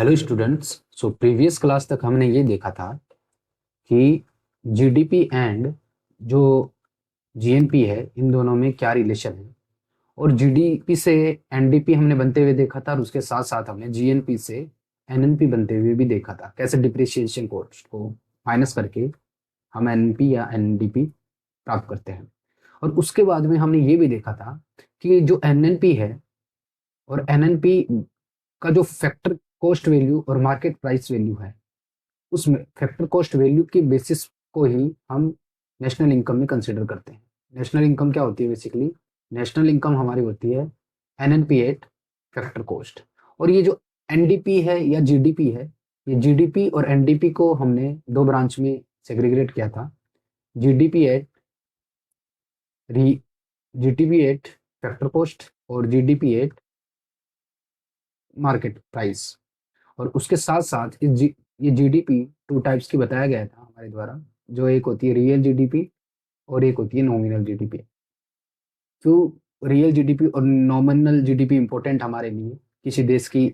Hello students. Previous class तक हमने ये देखा था कि जीडीपी एंड जो जीएनपी है, इन दोनों में क्या रिलेशन है। और जीडीपी से एनडीपी हमने बनते हुए देखा था, और उसके साथ साथ हमने जीएनपी से एनएनपी बनते हुए भी देखा था, कैसे डिप्रिसिएशन कॉस्ट को माइनस करके हम एनपी या एनडीपी प्राप्त करते हैं। और उसके बाद में हमने ये भी देखा था कि जो एनएनपी है और एनएनपी का जो फैक्टर कॉस्ट वैल्यू और मार्केट प्राइस वैल्यू है, उसमें फैक्टर कॉस्ट वैल्यू के बेसिस को ही हम नेशनल इनकम में कंसिडर करते हैं। नेशनल इनकम क्या होती है? बेसिकली नेशनल इनकम हमारी होती है एनएनपी एट फैक्टर कॉस्ट। और ये जो एनडीपी है या जीडीपी है, ये जीडीपी और एनडीपी को हमने दो ब्रांच में सेग्रीगेट किया था। जीडीपी एट री जीडीपी एट फैक्टर कॉस्ट और जीडीपी एट मार्केट प्राइस। और उसके साथ साथ ये जीडीपी टू टाइप्स की बताया गया था हमारे द्वारा, जो एक होती है रियल जीडीपी और एक होती है नॉमिनल जीडीपी। क्यों रियल जीडीपी और नॉमिनल जीडीपी इंपॉर्टेंट हमारे लिए? किसी देश की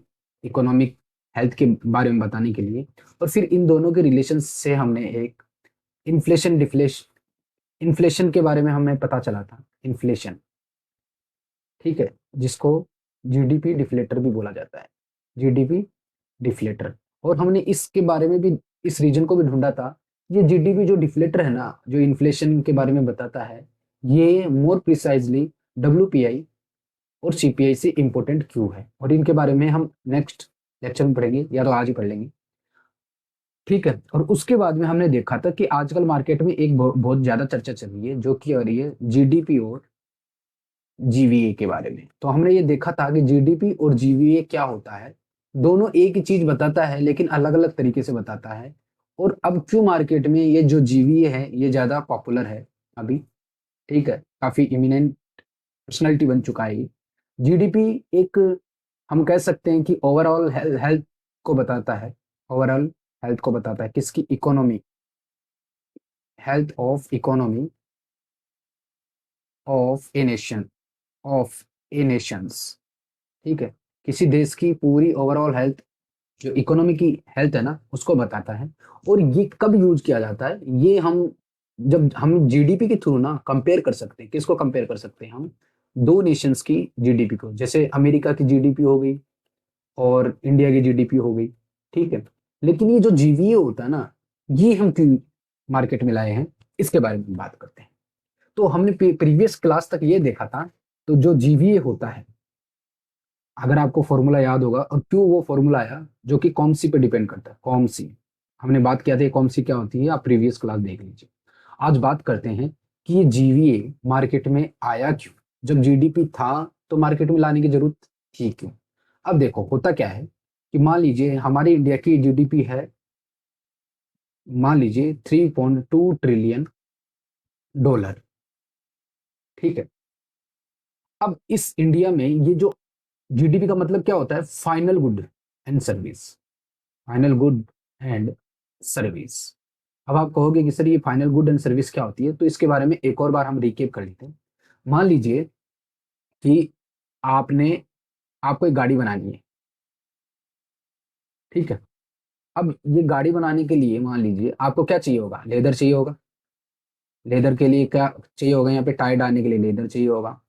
इकोनॉमिक हेल्थ के बारे में बताने के लिए। और फिर इन दोनों के रिलेशन से हमने एक इन्फ्लेशन के बारे में हमें पता चला था। इन्फ्लेशन, ठीक है, जिसको जीडीपी डिफ्लेटर भी बोला जाता है। GDP deflator. और हमने इसके बारे में भी, इस रीजन को भी ढूंढा था। ये जीडीपी जो डिफ्लेटर है ना, जो इन्फ्लेशन के बारे में बताता है, ये मोर प्रिसाइजली डब्ल्यूपीआई और सीपीआई से इंपॉर्टेंट क्यों है। और इनके बारे में हम नेक्स्ट लेक्चर में पढ़ेंगे, या तो आज ही पढ़ लेंगे, ठीक है। और उसके बाद में हमने देखा था कि आजकल मार्केट में एक बहुत ज्यादा चर्चा चल रही है, जो कि हो रही है जीडीपी और जीवीए के बारे में। तो हमने ये देखा था कि जीडीपी और जीवीए क्या होता है। दोनों एक ही चीज बताता है, लेकिन अलग अलग तरीके से बताता है। और अब क्यों मार्केट में ये जो जीवीए है ये ज्यादा पॉपुलर है अभी, ठीक है, काफी इमिनेंट पर्सनैलिटी बन चुका है ये। जीडीपी एक, हम कह सकते हैं कि ओवरऑल हेल्थ को बताता है। ओवरऑल हेल्थ को बताता है, किसकी? Economy, health of economy of a nation, of A Nations, ठीक है। किसी देश की पूरी ओवरऑल हेल्थ, जो इकोनॉमी की हेल्थ है ना, उसको बताता है। और ये कब यूज किया जाता है? ये हम जब हम जीडीपी के थ्रू ना कंपेयर कर सकते हैं। किसको कंपेयर कर सकते हैं हम? दो नेशंस की जीडीपी को, जैसे अमेरिका की जीडीपी हो गई और इंडिया की जीडीपी हो गई, ठीक है। लेकिन ये जो जीवीए होता है ना, ये हम क्यों मार्केट में लाए हैं, इसके बारे में बात करते हैं। तो हमने प्रीवियस क्लास तक ये देखा था। तो जो जीवीए होता है, अगर आपको फॉर्मूला याद होगा, और क्यों वो फॉर्मूला आया, जो कि कॉमसी पे डिपेंड करता है। कॉमसी, हमने बात किया था कॉमसी क्या होती है, आप प्रीवियस क्लास देख लीजिए। आज बात करते हैं कि ये जीवीए मार्केट में आया क्यों। जब जीडीपी था तो मार्केट में लाने की जरूरत थी क्यों? अब देखो होता क्या है कि मान लीजिए हमारी इंडिया की जीडीपी है, मान लीजिए 3.2 ट्रिलियन डॉलर, ठीक है। अब इस इंडिया में ये जो जीडीपी का मतलब क्या होता है? Final good and service, final good and service. अब आप कहोगे कि सर ये फाइनल गुड एंड सर्विस क्या होती है, तो इसके बारे में एक और बार हम रिकेप कर लेते हैं। मान लीजिए कि आपने आपको एक गाड़ी बनानी है, ठीक है। अब ये गाड़ी बनाने के लिए मान लीजिए आपको क्या चाहिए होगा? लेदर चाहिए होगा। लेदर के लिए क्या चाहिए होगा? यहाँ पे टायर डालने के लिए लेदर चाहिए होगा।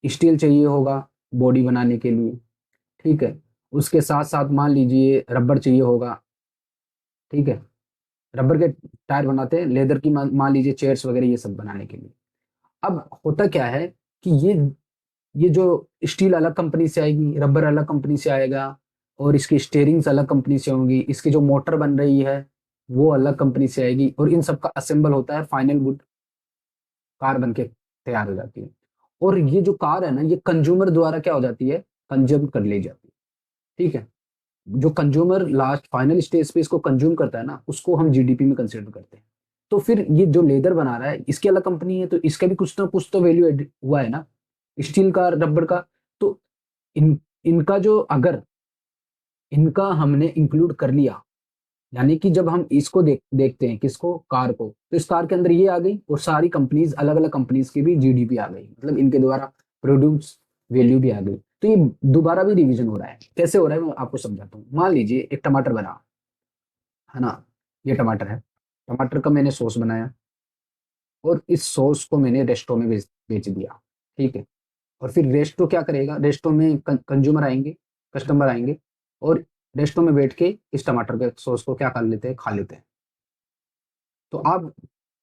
स्टील चाहिए होगा बॉडी बनाने के लिए, ठीक है। उसके साथ साथ मान लीजिए रबर चाहिए होगा, ठीक है। रबर के टायर बनाते हैं, लेदर की मान लीजिए चेयर्स वगैरह ये सब बनाने के लिए। अब होता क्या है कि ये जो स्टील अलग कंपनी से आएगी, रबर अलग कंपनी से आएगा, और इसकी स्टेयरिंग्स अलग कंपनी से होंगी, इसकी जो मोटर बन रही है वो अलग कंपनी से आएगी, और इन सब का असेंबल होता है, फाइनल गुड कार बन के तैयार हो जाती है। और ये जो कार है ना, ये कंज्यूमर द्वारा क्या हो जाती है? कंज्यूम कर ली जाती है, ठीक है। जो कंज्यूमर लास्ट फाइनल स्टेज पे इसको कंज्यूम करता है ना, उसको हम जीडीपी में कंसिडर करते हैं। तो फिर ये जो लेदर बना रहा है, इसकी अलग कंपनी है, तो इसका भी कुछ ना कुछ तो वैल्यू एड हुआ है ना, स्टील का, रबर का। तो इनका जो, अगर इनका हमने इंक्लूड कर लिया, यानी कि जब हम इसको देखते हैं, किसको? कार को, तो इस कार के अंदर ये आ गई, और सारी कंपनीज, अलग अलग कंपनीज की भी जीडीपी आ गई, मतलब इनके द्वारा प्रोड्यूस वैल्यू भी आ गई। तो ये दोबारा भी रिवीजन हो रहा है। कैसे हो रहा है मैं आपको समझाता हूँ। मान लीजिए एक टमाटर बना, है ना, ये टमाटर है, टमाटर का मैंने सॉस बनाया और इस सॉस को मैंने रेस्टोरेंट में बेच दिया, ठीक है। और फिर रेस्टो क्या करेगा, रेस्टो में कंज्यूमर आएंगे, कस्टमर आएंगे और रेस्टो में बैठ के इस टमाटर के सॉस को क्या कर लेते हैं, खा लेते हैं। तो आप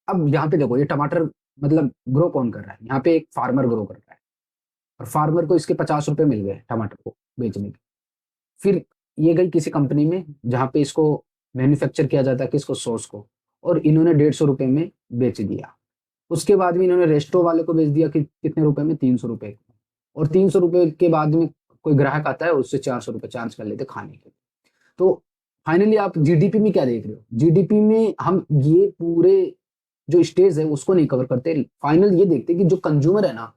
अब यहाँ पे देखो, ये टमाटर मतलब ग्रो कौन कर रहा है, यहाँ पे एक फार्मर ग्रो कर रहा है और फार्मर को इसके 50 रुपए मिल गए टमाटर को बेचने के। फिर ये गई किसी कंपनी में जहाँ पे इसको मैन्युफैक्चर किया जाता है, किसको, सॉस को, और इन्होंने 150 रुपए में बेच दिया। उसके बाद में इन्होंने रेस्टो वाले को बेच दिया कि कितने रुपए में, 300 रुपए। और 300 रुपए के बाद में कोई ग्राहक आता है, उससे 400 रुपए चार्ज कर लेते खाने के। तो फाइनली आप जीडीपी में क्या देख रहे हो, जीडीपी में हम ये पूरे जो स्टेज है उसको नहीं कवर करते, फाइनल ये देखते कि जो कंज्यूमर है ना,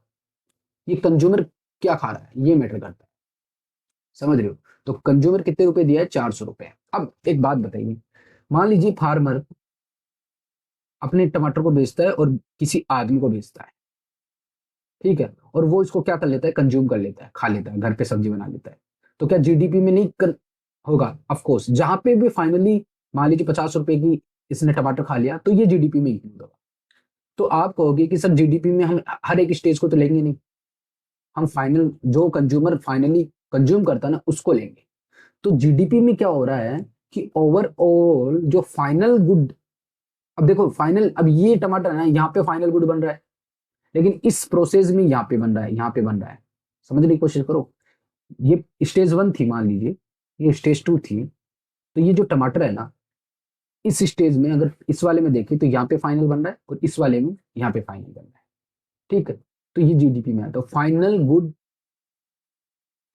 ये कंज्यूमर क्या खा रहा है, ये मैटर करता है। समझ रहे हो। तो कंज्यूमर कितने रुपए दिया है, 400 रुपए। अब एक बात बताइए, मान लीजिए फार्मर अपने टमाटर को बेचता है और किसी आदमी को बेचता है, ठीक है, और वो इसको क्या कर लेता है, कंज्यूम कर लेता है, खा लेता है, घर पे सब्जी बना लेता है। तो क्या जीडीपी में नहीं कर होगा, ऑफ कोर्स। जहां पे भी फाइनली मान लीजिए 50 रुपए की इसने टमाटर खा लिया, तो ये जीडीपी में इंक्लूड होगा। तो आप कहोगे कि सर जीडीपी में हम हर एक स्टेज को तो लेंगे नहीं, हम फाइनल जो कंज्यूमर फाइनली कंज्यूम करता है ना उसको लेंगे। तो जीडीपी में क्या हो रहा है कि ओवरऑल जो फाइनल गुड, अब देखो फाइनल, अब ये टमाटर है ना, यहाँ पे फाइनल गुड बन रहा है, लेकिन इस प्रोसेस में यहाँ पे बन रहा है, यहाँ पे बन रहा है। समझने की कोशिश करो। ये स्टेज 1 थी मान लीजिए, ये स्टेज 2 थी। तो ये जो टमाटर है ना, इस स्टेज में अगर इस वाले में देखें तो यहाँ पे फाइनल बन रहा है और इस वाले में यहाँ पे फाइनल बन रहा है, ठीक है। तो ये जीडीपी में आता है, फाइनल गुड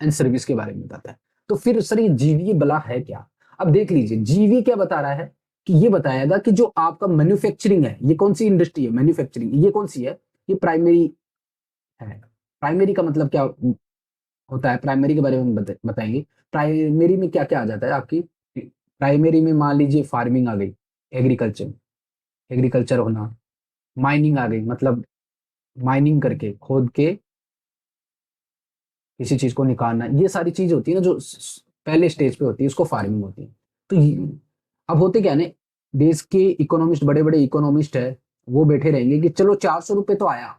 एंड सर्विस के बारे में बताता है। तो फिर सर ये जीवी बला है क्या। अब देख लीजिए जीवी क्या बता रहा है, कि ये बताएगा कि जो आपका मैन्युफैक्चरिंग है, ये कौन सी इंडस्ट्री है, मैन्युफैक्चरिंग, ये कौन सी है, ये प्राइमरी है। प्राइमरी का मतलब क्या होता है, प्राइमरी के बारे में बताएंगे। प्राइमरी में क्या क्या आ जाता है आपकी, प्राइमरी में मान लीजिए फार्मिंग आ गई, एग्रीकल्चर, एग्रीकल्चर होना, माइनिंग आ गई, मतलब माइनिंग करके खोद के किसी चीज को निकालना, ये सारी चीज होती है ना जो पहले स्टेज पे होती है, उसको फार्मिंग होती है। तो अब होते क्या है ना, देश के इकोनॉमिस्ट, बड़े बड़े इकोनॉमिस्ट है, वो बैठे रहेंगे कि चलो 400 रुपए तो आया,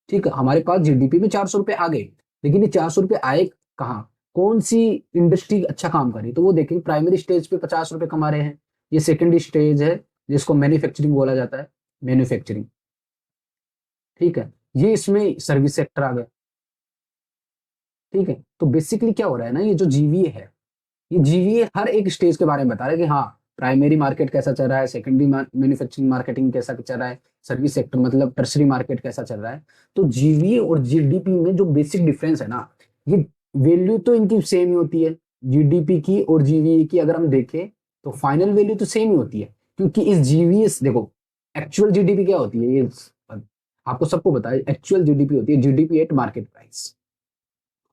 ठीक है, हमारे पास जीडीपी में 400 रुपए आ गए, लेकिन ये 400 रुपए आए कहाँ, कौन सी इंडस्ट्री अच्छा काम कर रही है। तो वो देखेंगे प्राइमरी स्टेज पे 50 रुपए कमा रहे हैं, ये सेकेंडरी स्टेज है जिसको मैन्युफैक्चरिंग बोला जाता है, मैन्युफैक्चरिंग, ठीक है। ये इसमें सर्विस सेक्टर आ गया, ठीक है। तो बेसिकली क्या हो रहा है ना, ये जो जीवीए है, ये जीवीए हर एक स्टेज के बारे में बता रहा है कि हाँ, प्राइमरी मार्केट कैसा चल रहा है, सेकेंडरी मैन्युफैक्चरिंग मार्केटिंग कैसा चल रहा है, सर्विस सेक्टर मतलब टर्सरी मार्केट कैसा चल रहा है। तो जीवीए और जीडीपी में जो बेसिक डिफरेंस है ना, ये वैल्यू तो इनकी सेम ही होती है, जीडीपी की और जीवीए की अगर हम देखें तो फाइनल वैल्यू तो सेम ही होती है। क्योंकि इस जीवीए देखो, एक्चुअल जीडीपी क्या होती है, ये आपको सबको पता है, एक्चुअल जीडीपी होती है जीडीपी एट मार्केट प्राइस।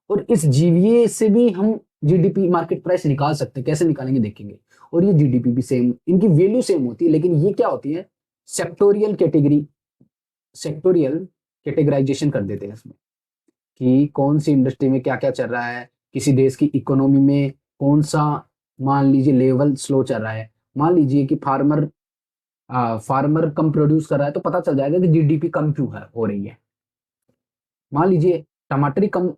और इस जीवीए से भी हम जीडीपी मार्केट प्राइस निकाल सकते हैं, कैसे निकालेंगे देखेंगे। और ये जीडीपी भी सेम, इनकी वैल्यू सेम होती है, लेकिन ये क्या होती है, सेक्टोरियल कैटेगरी, सेक्टोरियल कैटेगराइजेशन कर देते हैं इसमें, कि कौन सी इंडस्ट्री में क्या क्या चल रहा है, किसी देश की इकोनॉमी में कौन सा मान लीजिए लेवल स्लो चल रहा है। मान लीजिए कि फार्मर कम प्रोड्यूस कर रहा है, तो पता चल जाएगा कि जीडीपी कम क्यों है हो रही है। मान लीजिए टमाटर ही कम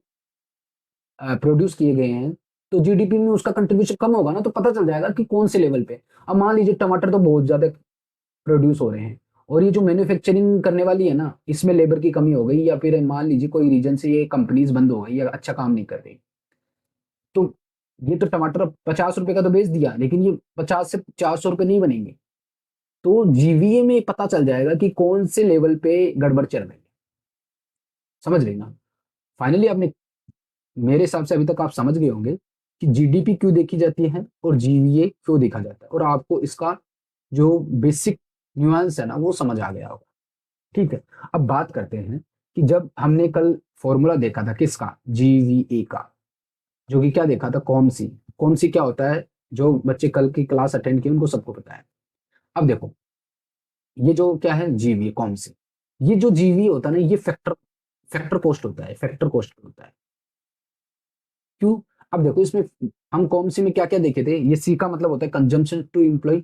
प्रोड्यूस किए गए हैं, तो जीडीपी में उसका कंट्रीब्यूशन कम होगा ना, तो पता चल जाएगा कि कौन से लेवल पे। अब मान लीजिए टमाटर तो बहुत ज्यादा प्रोड्यूस हो रहे हैं, और ये जो मैन्युफैक्चरिंग करने वाली है ना, इसमें लेबर की कमी हो गई, या फिर मान लीजिए कोई रीजन से ये कंपनीज बंद हो गई या अच्छा काम नहीं कर रही, तो ये तो टमाटर 50 रुपए का तो बेच दिया, लेकिन ये 50 से 400 रुपए नहीं बनेंगे। तो जीवीए में पता चल जाएगा कि कौन से लेवल पे गड़बड़ चल रही है। समझ रही ना। फाइनली आपने, मेरे हिसाब से अभी तक आप समझ गए होंगे कि जीडीपी क्यों देखी जाती है और जीवीए क्यों देखा जाता है, और आपको इसका जो बेसिक न्यूएंस है ना वो समझ आ गया होगा, ठीक है। अब बात करते हैं कि जब हमने कल फॉर्मूला देखा था किसका, जीवीए का, जो कि क्या देखा था, कॉमसी। कॉमसी क्या होता है, जो बच्चे कल की क्लास अटेंड किए उनको सबको पता है। अब देखो, ये जो क्या है जीवीए कॉमसी, ये जो जीवीए होता है ना, ये फैक्टर फैक्टर कॉस्ट होता है, फैक्टर कॉस्ट होता है। क्यों? अब देखो इसमें हम कॉम सी में क्या क्या देखे थे, ये सी का मतलब होता है कंजम्पशन टू एम्प्लॉय,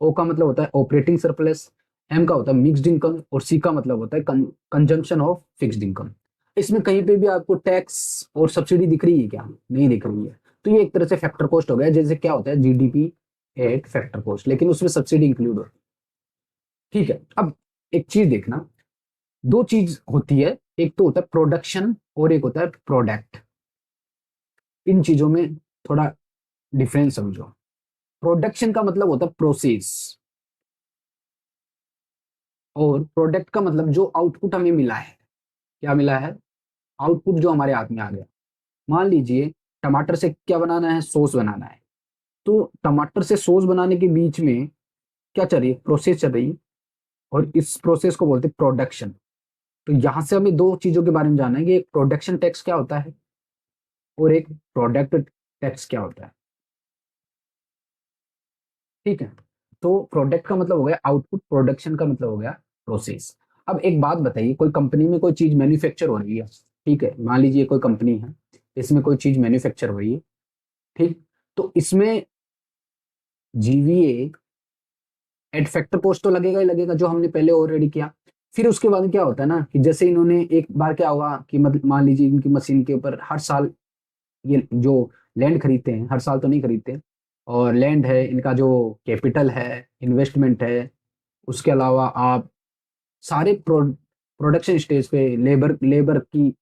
ओ का मतलब होता है ऑपरेटिंग सरप्लस, एम का होता है मिक्स्ड इनकम, और सी का मतलब होता है कंजम्पशन ऑफ फिक्स्ड इनकम। इसमें कहीं पे भी आपको टैक्स और सब्सिडी दिख रही है क्या? नहीं दिख रही है। तो ये एक तरह से फैक्टर कॉस्ट हो गया, जैसे क्या होता है जीडीपी एट फैक्टर कॉस्ट, लेकिन उसमें सब्सिडी इंक्लूड हो। ठीक है, अब एक चीज देखना, दो चीज होती है, एक तो होता है प्रोडक्शन और एक होता है प्रोडक्ट। इन चीजों में थोड़ा डिफरेंस समझो। प्रोडक्शन का मतलब होता है प्रोसेस, और प्रोडक्ट का मतलब जो आउटपुट हमें मिला है। क्या मिला है? आउटपुट जो हमारे हाथ में आ गया। मान लीजिए टमाटर से क्या बनाना है, सॉस बनाना है। तो टमाटर से सॉस बनाने के बीच में क्या चल रही है, प्रोसेस चल रही है, और इस प्रोसेस को बोलते हैं प्रोडक्शन। तो यहां से हमें दो चीजों के बारे में जानना है कि एक प्रोडक्शन टैक्स क्या होता है और एक प्रोडक्ट टैक्स क्या होता है। ठीक है, तो प्रोडक्ट का मतलब हो गया आउटपुट, प्रोडक्शन का मतलब हो गया प्रोसेस। अब एक बात बताइए, कोई कंपनी में कोई चीज मैन्युफैक्चर हो रही है, ठीक है, मान लीजिए कोई कंपनी है, इसमें कोई चीज मैन्युफैक्चर हो रही है, ठीक, तो इसमें जीवीए एट फैक्टर कॉस्ट तो लगेगा ही लगेगा, जो हमने पहले ऑलरेडी किया। फिर उसके बाद क्या होता है ना कि जैसे इन्होंने एक बार क्या होगा कि मतलब मान लीजिए इनकी मशीन के ऊपर हर साल ये जो लैंड खरीदते हैं, हर साल तो नहीं खरीदते, और लैंड है इनका जो कैपिटल है, इन्वेस्टमेंट है, उसके अलावा आप सारे प्रोडक्शन स्टेज पे लेबर लेबर की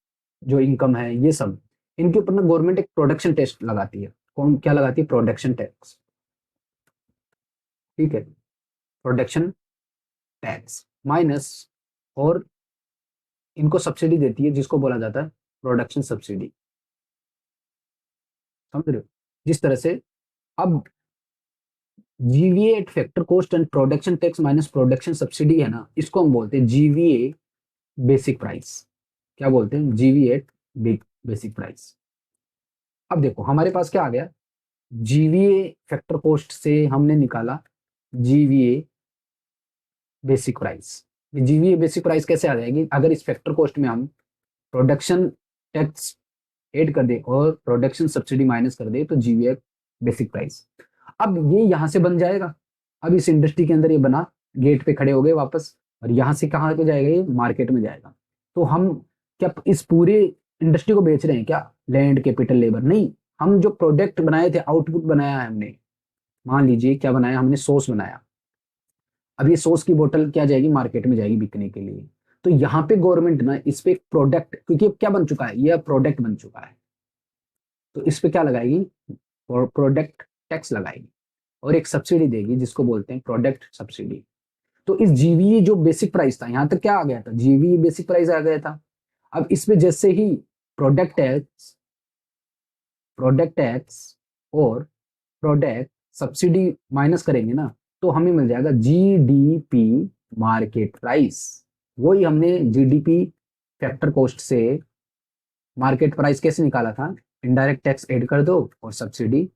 जो इनकम है, ये सब इनके ऊपर ना गवर्नमेंट एक प्रोडक्शन टेस्ट लगाती है। कौन क्या लगाती है? Production tax. ठीक है, प्रोडक्शन टैक्स माइनस, और इनको सब्सिडी देती है जिसको बोला जाता है प्रोडक्शन सब्सिडी। समझ रहे हो? जिस तरह से अब GVA eight factor cost and production tax minus production subsidy है ना, इसको हम बोलते हैं जीवीए बेसिक प्राइस। क्या बोलते हैं? GVA eight basic price. अब देखो हमारे पास क्या आ गया, जीवीए फैक्टर कॉस्ट से हमने निकाला GVA basic price. GVA basic price कैसे आ जाएगी? अगर इस फैक्टर कॉस्ट में हम प्रोडक्शन टैक्स ऐड कर दे और प्रोडक्शन सब्सिडी माइनस कर दे, तो जीवीए बेसिक प्राइस। अब ये यहां से बन जाएगा, अब इस इंडस्ट्री के अंदर ये बना, गेट पे खड़े हो गए वापस, और यहां से कहाँ पे जाएगा? ये मार्केट में जाएगा। तो हम क्या इस पूरे इंडस्ट्री को बेच रहे हैं क्या? लैंड कैपिटल लेबर नहीं, हम जो प्रोडक्ट बनाए थे, आउटपुट बनाया है हमने, मान लीजिए क्या बनाया हमने, सॉस बनाया। अब ये सॉस की बोतल क्या जाएगी? मार्केट में जाएगी बिकने के लिए। तो यहाँ पे गवर्नमेंट ना इस पे प्रोडक्ट, क्योंकि क्या बन चुका है, ये प्रोडक्ट बन चुका है, तो इस पे क्या लगाएगी? और प्रोडक्ट टैक्स लगाएगी, और एक सब्सिडी देगी जिसको बोलते हैं प्रोडक्ट सब्सिडी। तो इस जीवीए जो बेसिक प्राइस था, यहां तक क्या आ गया था? जीवीए बेसिक प्राइस आ गया था। अब इसमें जैसे ही प्रोडक्ट टैक्स और प्रोडक्ट सब्सिडी माइनस करेंगे ना, तो हमें मिल जाएगा जीडीपी मार्केट प्राइस। वही हमने जीडीपी फैक्टर कॉस्ट से मार्केट प्राइस कैसे निकाला था? इनडायरेक्ट टैक्स ऐड कर दो और सब्सिडी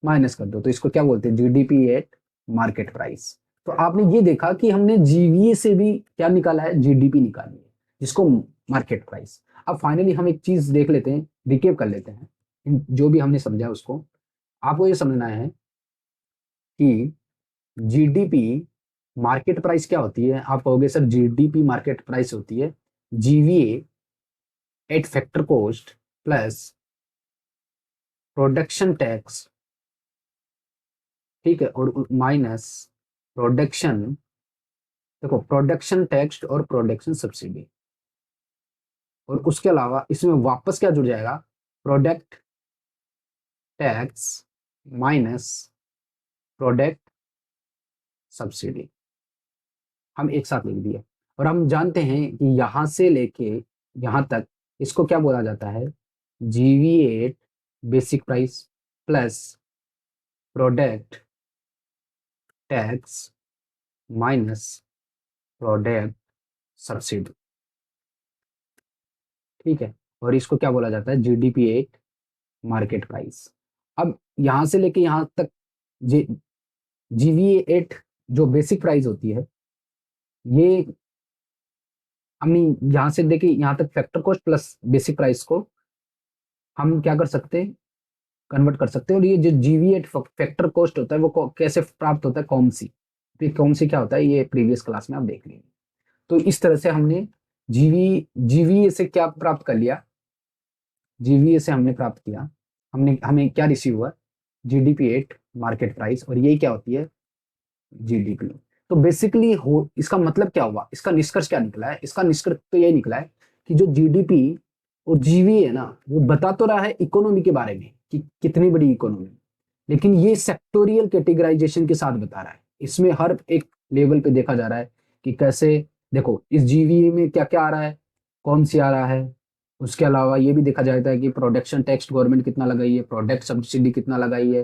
माइनस कर दो, तो इसको क्या बोलते हैं? GDP at market price. तो आपने ये देखा कि हमने जीवीए से भी क्या निकाला है? जीडीपी निकाली है, जिसको मार्केट प्राइस। अब फाइनली हम एक चीज देख लेते हैं, रिकेप कर लेते हैं जो भी हमने समझा उसको। आपको ये समझना है कि जीडीपी मार्केट प्राइस क्या होती है। आप कहोगे सर जीडीपी मार्केट प्राइस होती है GVA eight factor cost plus production tax, ठीक है, और माइनस प्रोडक्शन, देखो प्रोडक्शन टैक्स और प्रोडक्शन सब्सिडी, और उसके अलावा इसमें वापस क्या जुड़ जाएगा? Product tax minus product subsidy. हम एक साथ लिख दिए, और हम जानते हैं कि यहां से लेके यहां तक इसको क्या बोला जाता है? GVA at basic price plus product tax minus product subsidy. ठीक है, और इसको क्या बोला जाता है? GDP at market price. अब यहां से लेके यहां तक जी जीवीए एट जो बेसिक प्राइस होती है, ये हमने यहां से देखे यहां तक factor cost plus basic price को हम क्या कर सकते हैं? कन्वर्ट कर सकते हो। और ये जो जीवीए फैक्टर कॉस्ट होता है वो कैसे प्राप्त होता है, कॉमसी। फिर कॉमसी क्या होता है ये प्रीवियस क्लास में आप देख लेंगे। तो इस तरह से हमने जीवीए से क्या प्राप्त कर लिया, जीवीए से हमने प्राप्त किया, हमने हमें क्या रिसीव हुआ, जीडीपी एट मार्केट प्राइस, और ये क्या होती है जीडीपी। तो बेसिकली हो इसका मतलब क्या हुआ, इसका निष्कर्ष क्या निकला है, इसका निष्कर्ष तो ये निकला है कि जो जीडीपी और जीवीए है ना वो बता तो रहा है इकोनॉमी के बारे में कि कितनी बड़ी इकोनॉमी, लेकिन ये सेक्टोरियल कैटेगराइजेशन के साथ बता रहा है। इसमें हर एक लेवल पे देखा जा रहा है कि कैसे, देखो इस जीवीए में क्या क्या आ रहा है, कौन सी आ रहा है। उसके अलावा ये भी देखा जाता है कि प्रोडक्शन टैक्स गवर्नमेंट कितना लगाई है, प्रोडक्ट सब्सिडी कितना लगाई है,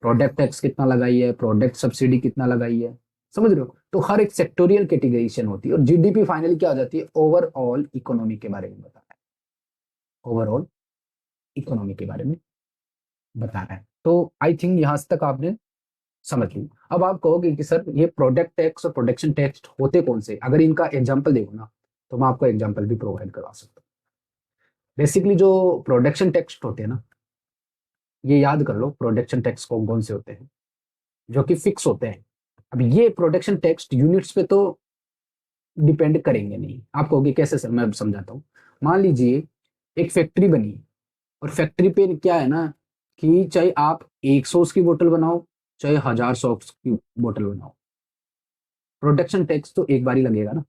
प्रोडक्ट टैक्स कितना लगाई है, प्रोडक्ट सब्सिडी कितना लगाई है, समझ रहे हो। तो हर एक सेक्टोरियल कैटेगराइजेशन होती है और जीडीपी फाइनली क्या हो जाती है, ओवरऑल इकोनॉमी के बारे में बता रहा है, ओवरऑल इकोनॉमी के बारे में बता रहा है। तो आई थिंक यहां तक आपने समझ ली। अब आप कहोगे कि सर ये प्रोडक्ट टैक्स और प्रोडक्शन टैक्स होते कौन से, अगर इनका एग्जाम्पल देखो ना तो मैं आपको एग्जाम्पल भी प्रोवाइड करवा सकता हूँ। बेसिकली जो प्रोडक्शन टैक्स होते हैं ना, ये याद कर लो प्रोडक्शन टैक्स कौन कौन से होते हैं जो कि फिक्स होते हैं। अब ये प्रोडक्शन टैक्स यूनिट्स पे तो डिपेंड करेंगे नहीं। आप कहोगे कैसे सर, मैं समझाता हूँ। मान लीजिए एक फैक्ट्री बनी और फैक्ट्री पे क्या है ना कि चाहे आप 100 की बोतल बनाओ चाहे 1000 सॉस की बोतल बनाओ, प्रोडक्शन टैक्स तो एक बार ही लगेगा ना,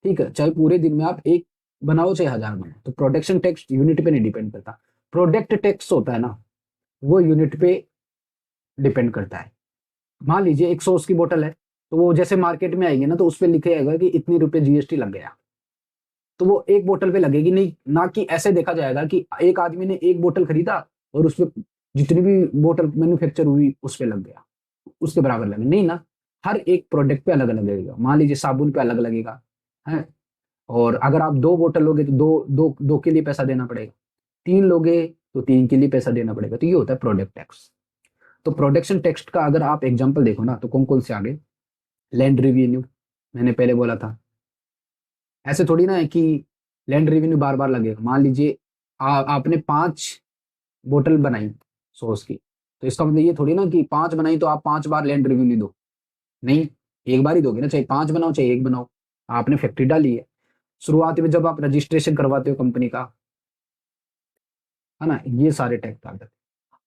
ठीक है। चाहे पूरे दिन में आप एक बनाओ चाहे 1000 बनाओ, तो प्रोडक्शन टैक्स यूनिट पे नहीं डिपेंड करता। प्रोडक्ट टैक्स होता है ना वो यूनिट पे डिपेंड करता है। मान लीजिए 100 की बोतल है, तो वो जैसे मार्केट में आएंगे ना तो उस पर लिखेगा कि इतने रुपए जीएसटी लग गया, तो वो एक बोतल पे लगेगी नहीं, ना कि ऐसे देखा जाएगा कि एक आदमी ने एक बोतल खरीदा और उसपे जितनी भी बोतल मैन्युफैक्चर हुई उस पे लग गया, उसके बराबर लगे नहीं ना। हर एक प्रोडक्ट पे अलग अलग लगेगा। मान लीजिए साबुन पे अलग लगेगा है, और अगर आप 2 बोतल लोगे तो दो दो दो के लिए पैसा देना पड़ेगा, 3 लोगे तो 3 के लिए पैसा देना पड़ेगा। तो ये होता है प्रोडक्ट टैक्स। तो प्रोडक्शन टैक्स का अगर आप एग्जाम्पल देखो ना तो कौन कौन से आगे, लैंड रिवेन्यू मैंने पहले बोला था। ऐसे थोड़ी ना है कि लैंड रेवेन्यू बार बार लगेगा। मान लीजिए आपने 5 बोतल बनाई सॉस की, तो इसका मतलब ये थोड़ी ना कि 5 बनाई तो आप 5 बार लैंड रेवेन्यू दो, नहीं, एक बार ही दोगे ना, चाहे 5 बनाओ चाहे एक बनाओ। आपने फैक्ट्री डाली है, शुरुआत में जब आप रजिस्ट्रेशन करवाते हो कंपनी का, है ना, ये सारे टैक्स आ जाते हैं।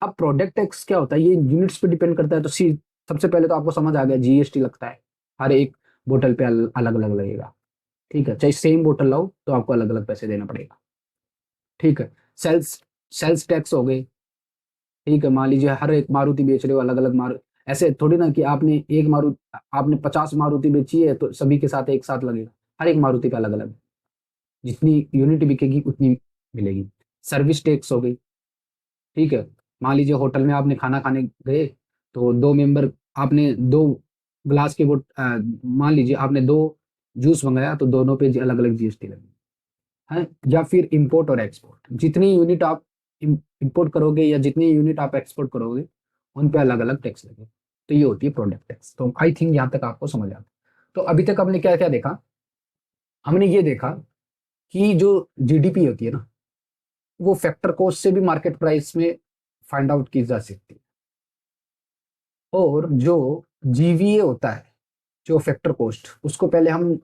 अब प्रोडक्ट टैक्स क्या होता है, ये यूनिट्स पे डिपेंड करता है। तो सी सबसे पहले तो आपको समझ आ गया जीएसटी लगता है, हर एक बोतल पे अलग अलग लगेगा, ठीक है। चाहे सेम बोतल लाओ तो आपको अलग अलग पैसे देना पड़ेगा, ठीक है। सेल्स सेल्स टैक्स हो गए, ठीक है। मान लीजिए हर एक मारुति बेच रहे हो अलग अलग मारुति, ऐसे थोड़ी ना कि आपने 50 मारुति बेची है तो सभी के साथ एक साथ लगेगा, हर एक मारुति पे अलग अलग, जितनी यूनिट बिकेगी उतनी मिलेगी। सर्विस टैक्स हो गई, ठीक है। मान लीजिए होटल में आपने खाना खाने गए, तो 2 मेंबर, आपने 2 ग्लास की मान लीजिए आपने 2 जूस मंगाया तो दोनों पे अलग अलग जीएसटी लगी है। या फिर इंपोर्ट और एक्सपोर्ट, जितनी यूनिट आप इंपोर्ट करोगे या जितनी यूनिट आप एक्सपोर्ट करोगे उन पे अलग अलग टैक्स लगे। तो ये होती है प्रोडक्ट टैक्स। तो आई थिंक यहाँ तक आपको समझ आता। तो अभी तक हमने क्या क्या देखा, हमने ये देखा कि जो जीडीपी होती है ना वो फैक्टर कॉस्ट से भी मार्केट प्राइस में फाइंड आउट की जा सकती है। और जो जीवीए होता है, जो फैक्टर कॉस्ट, उसको पहले हम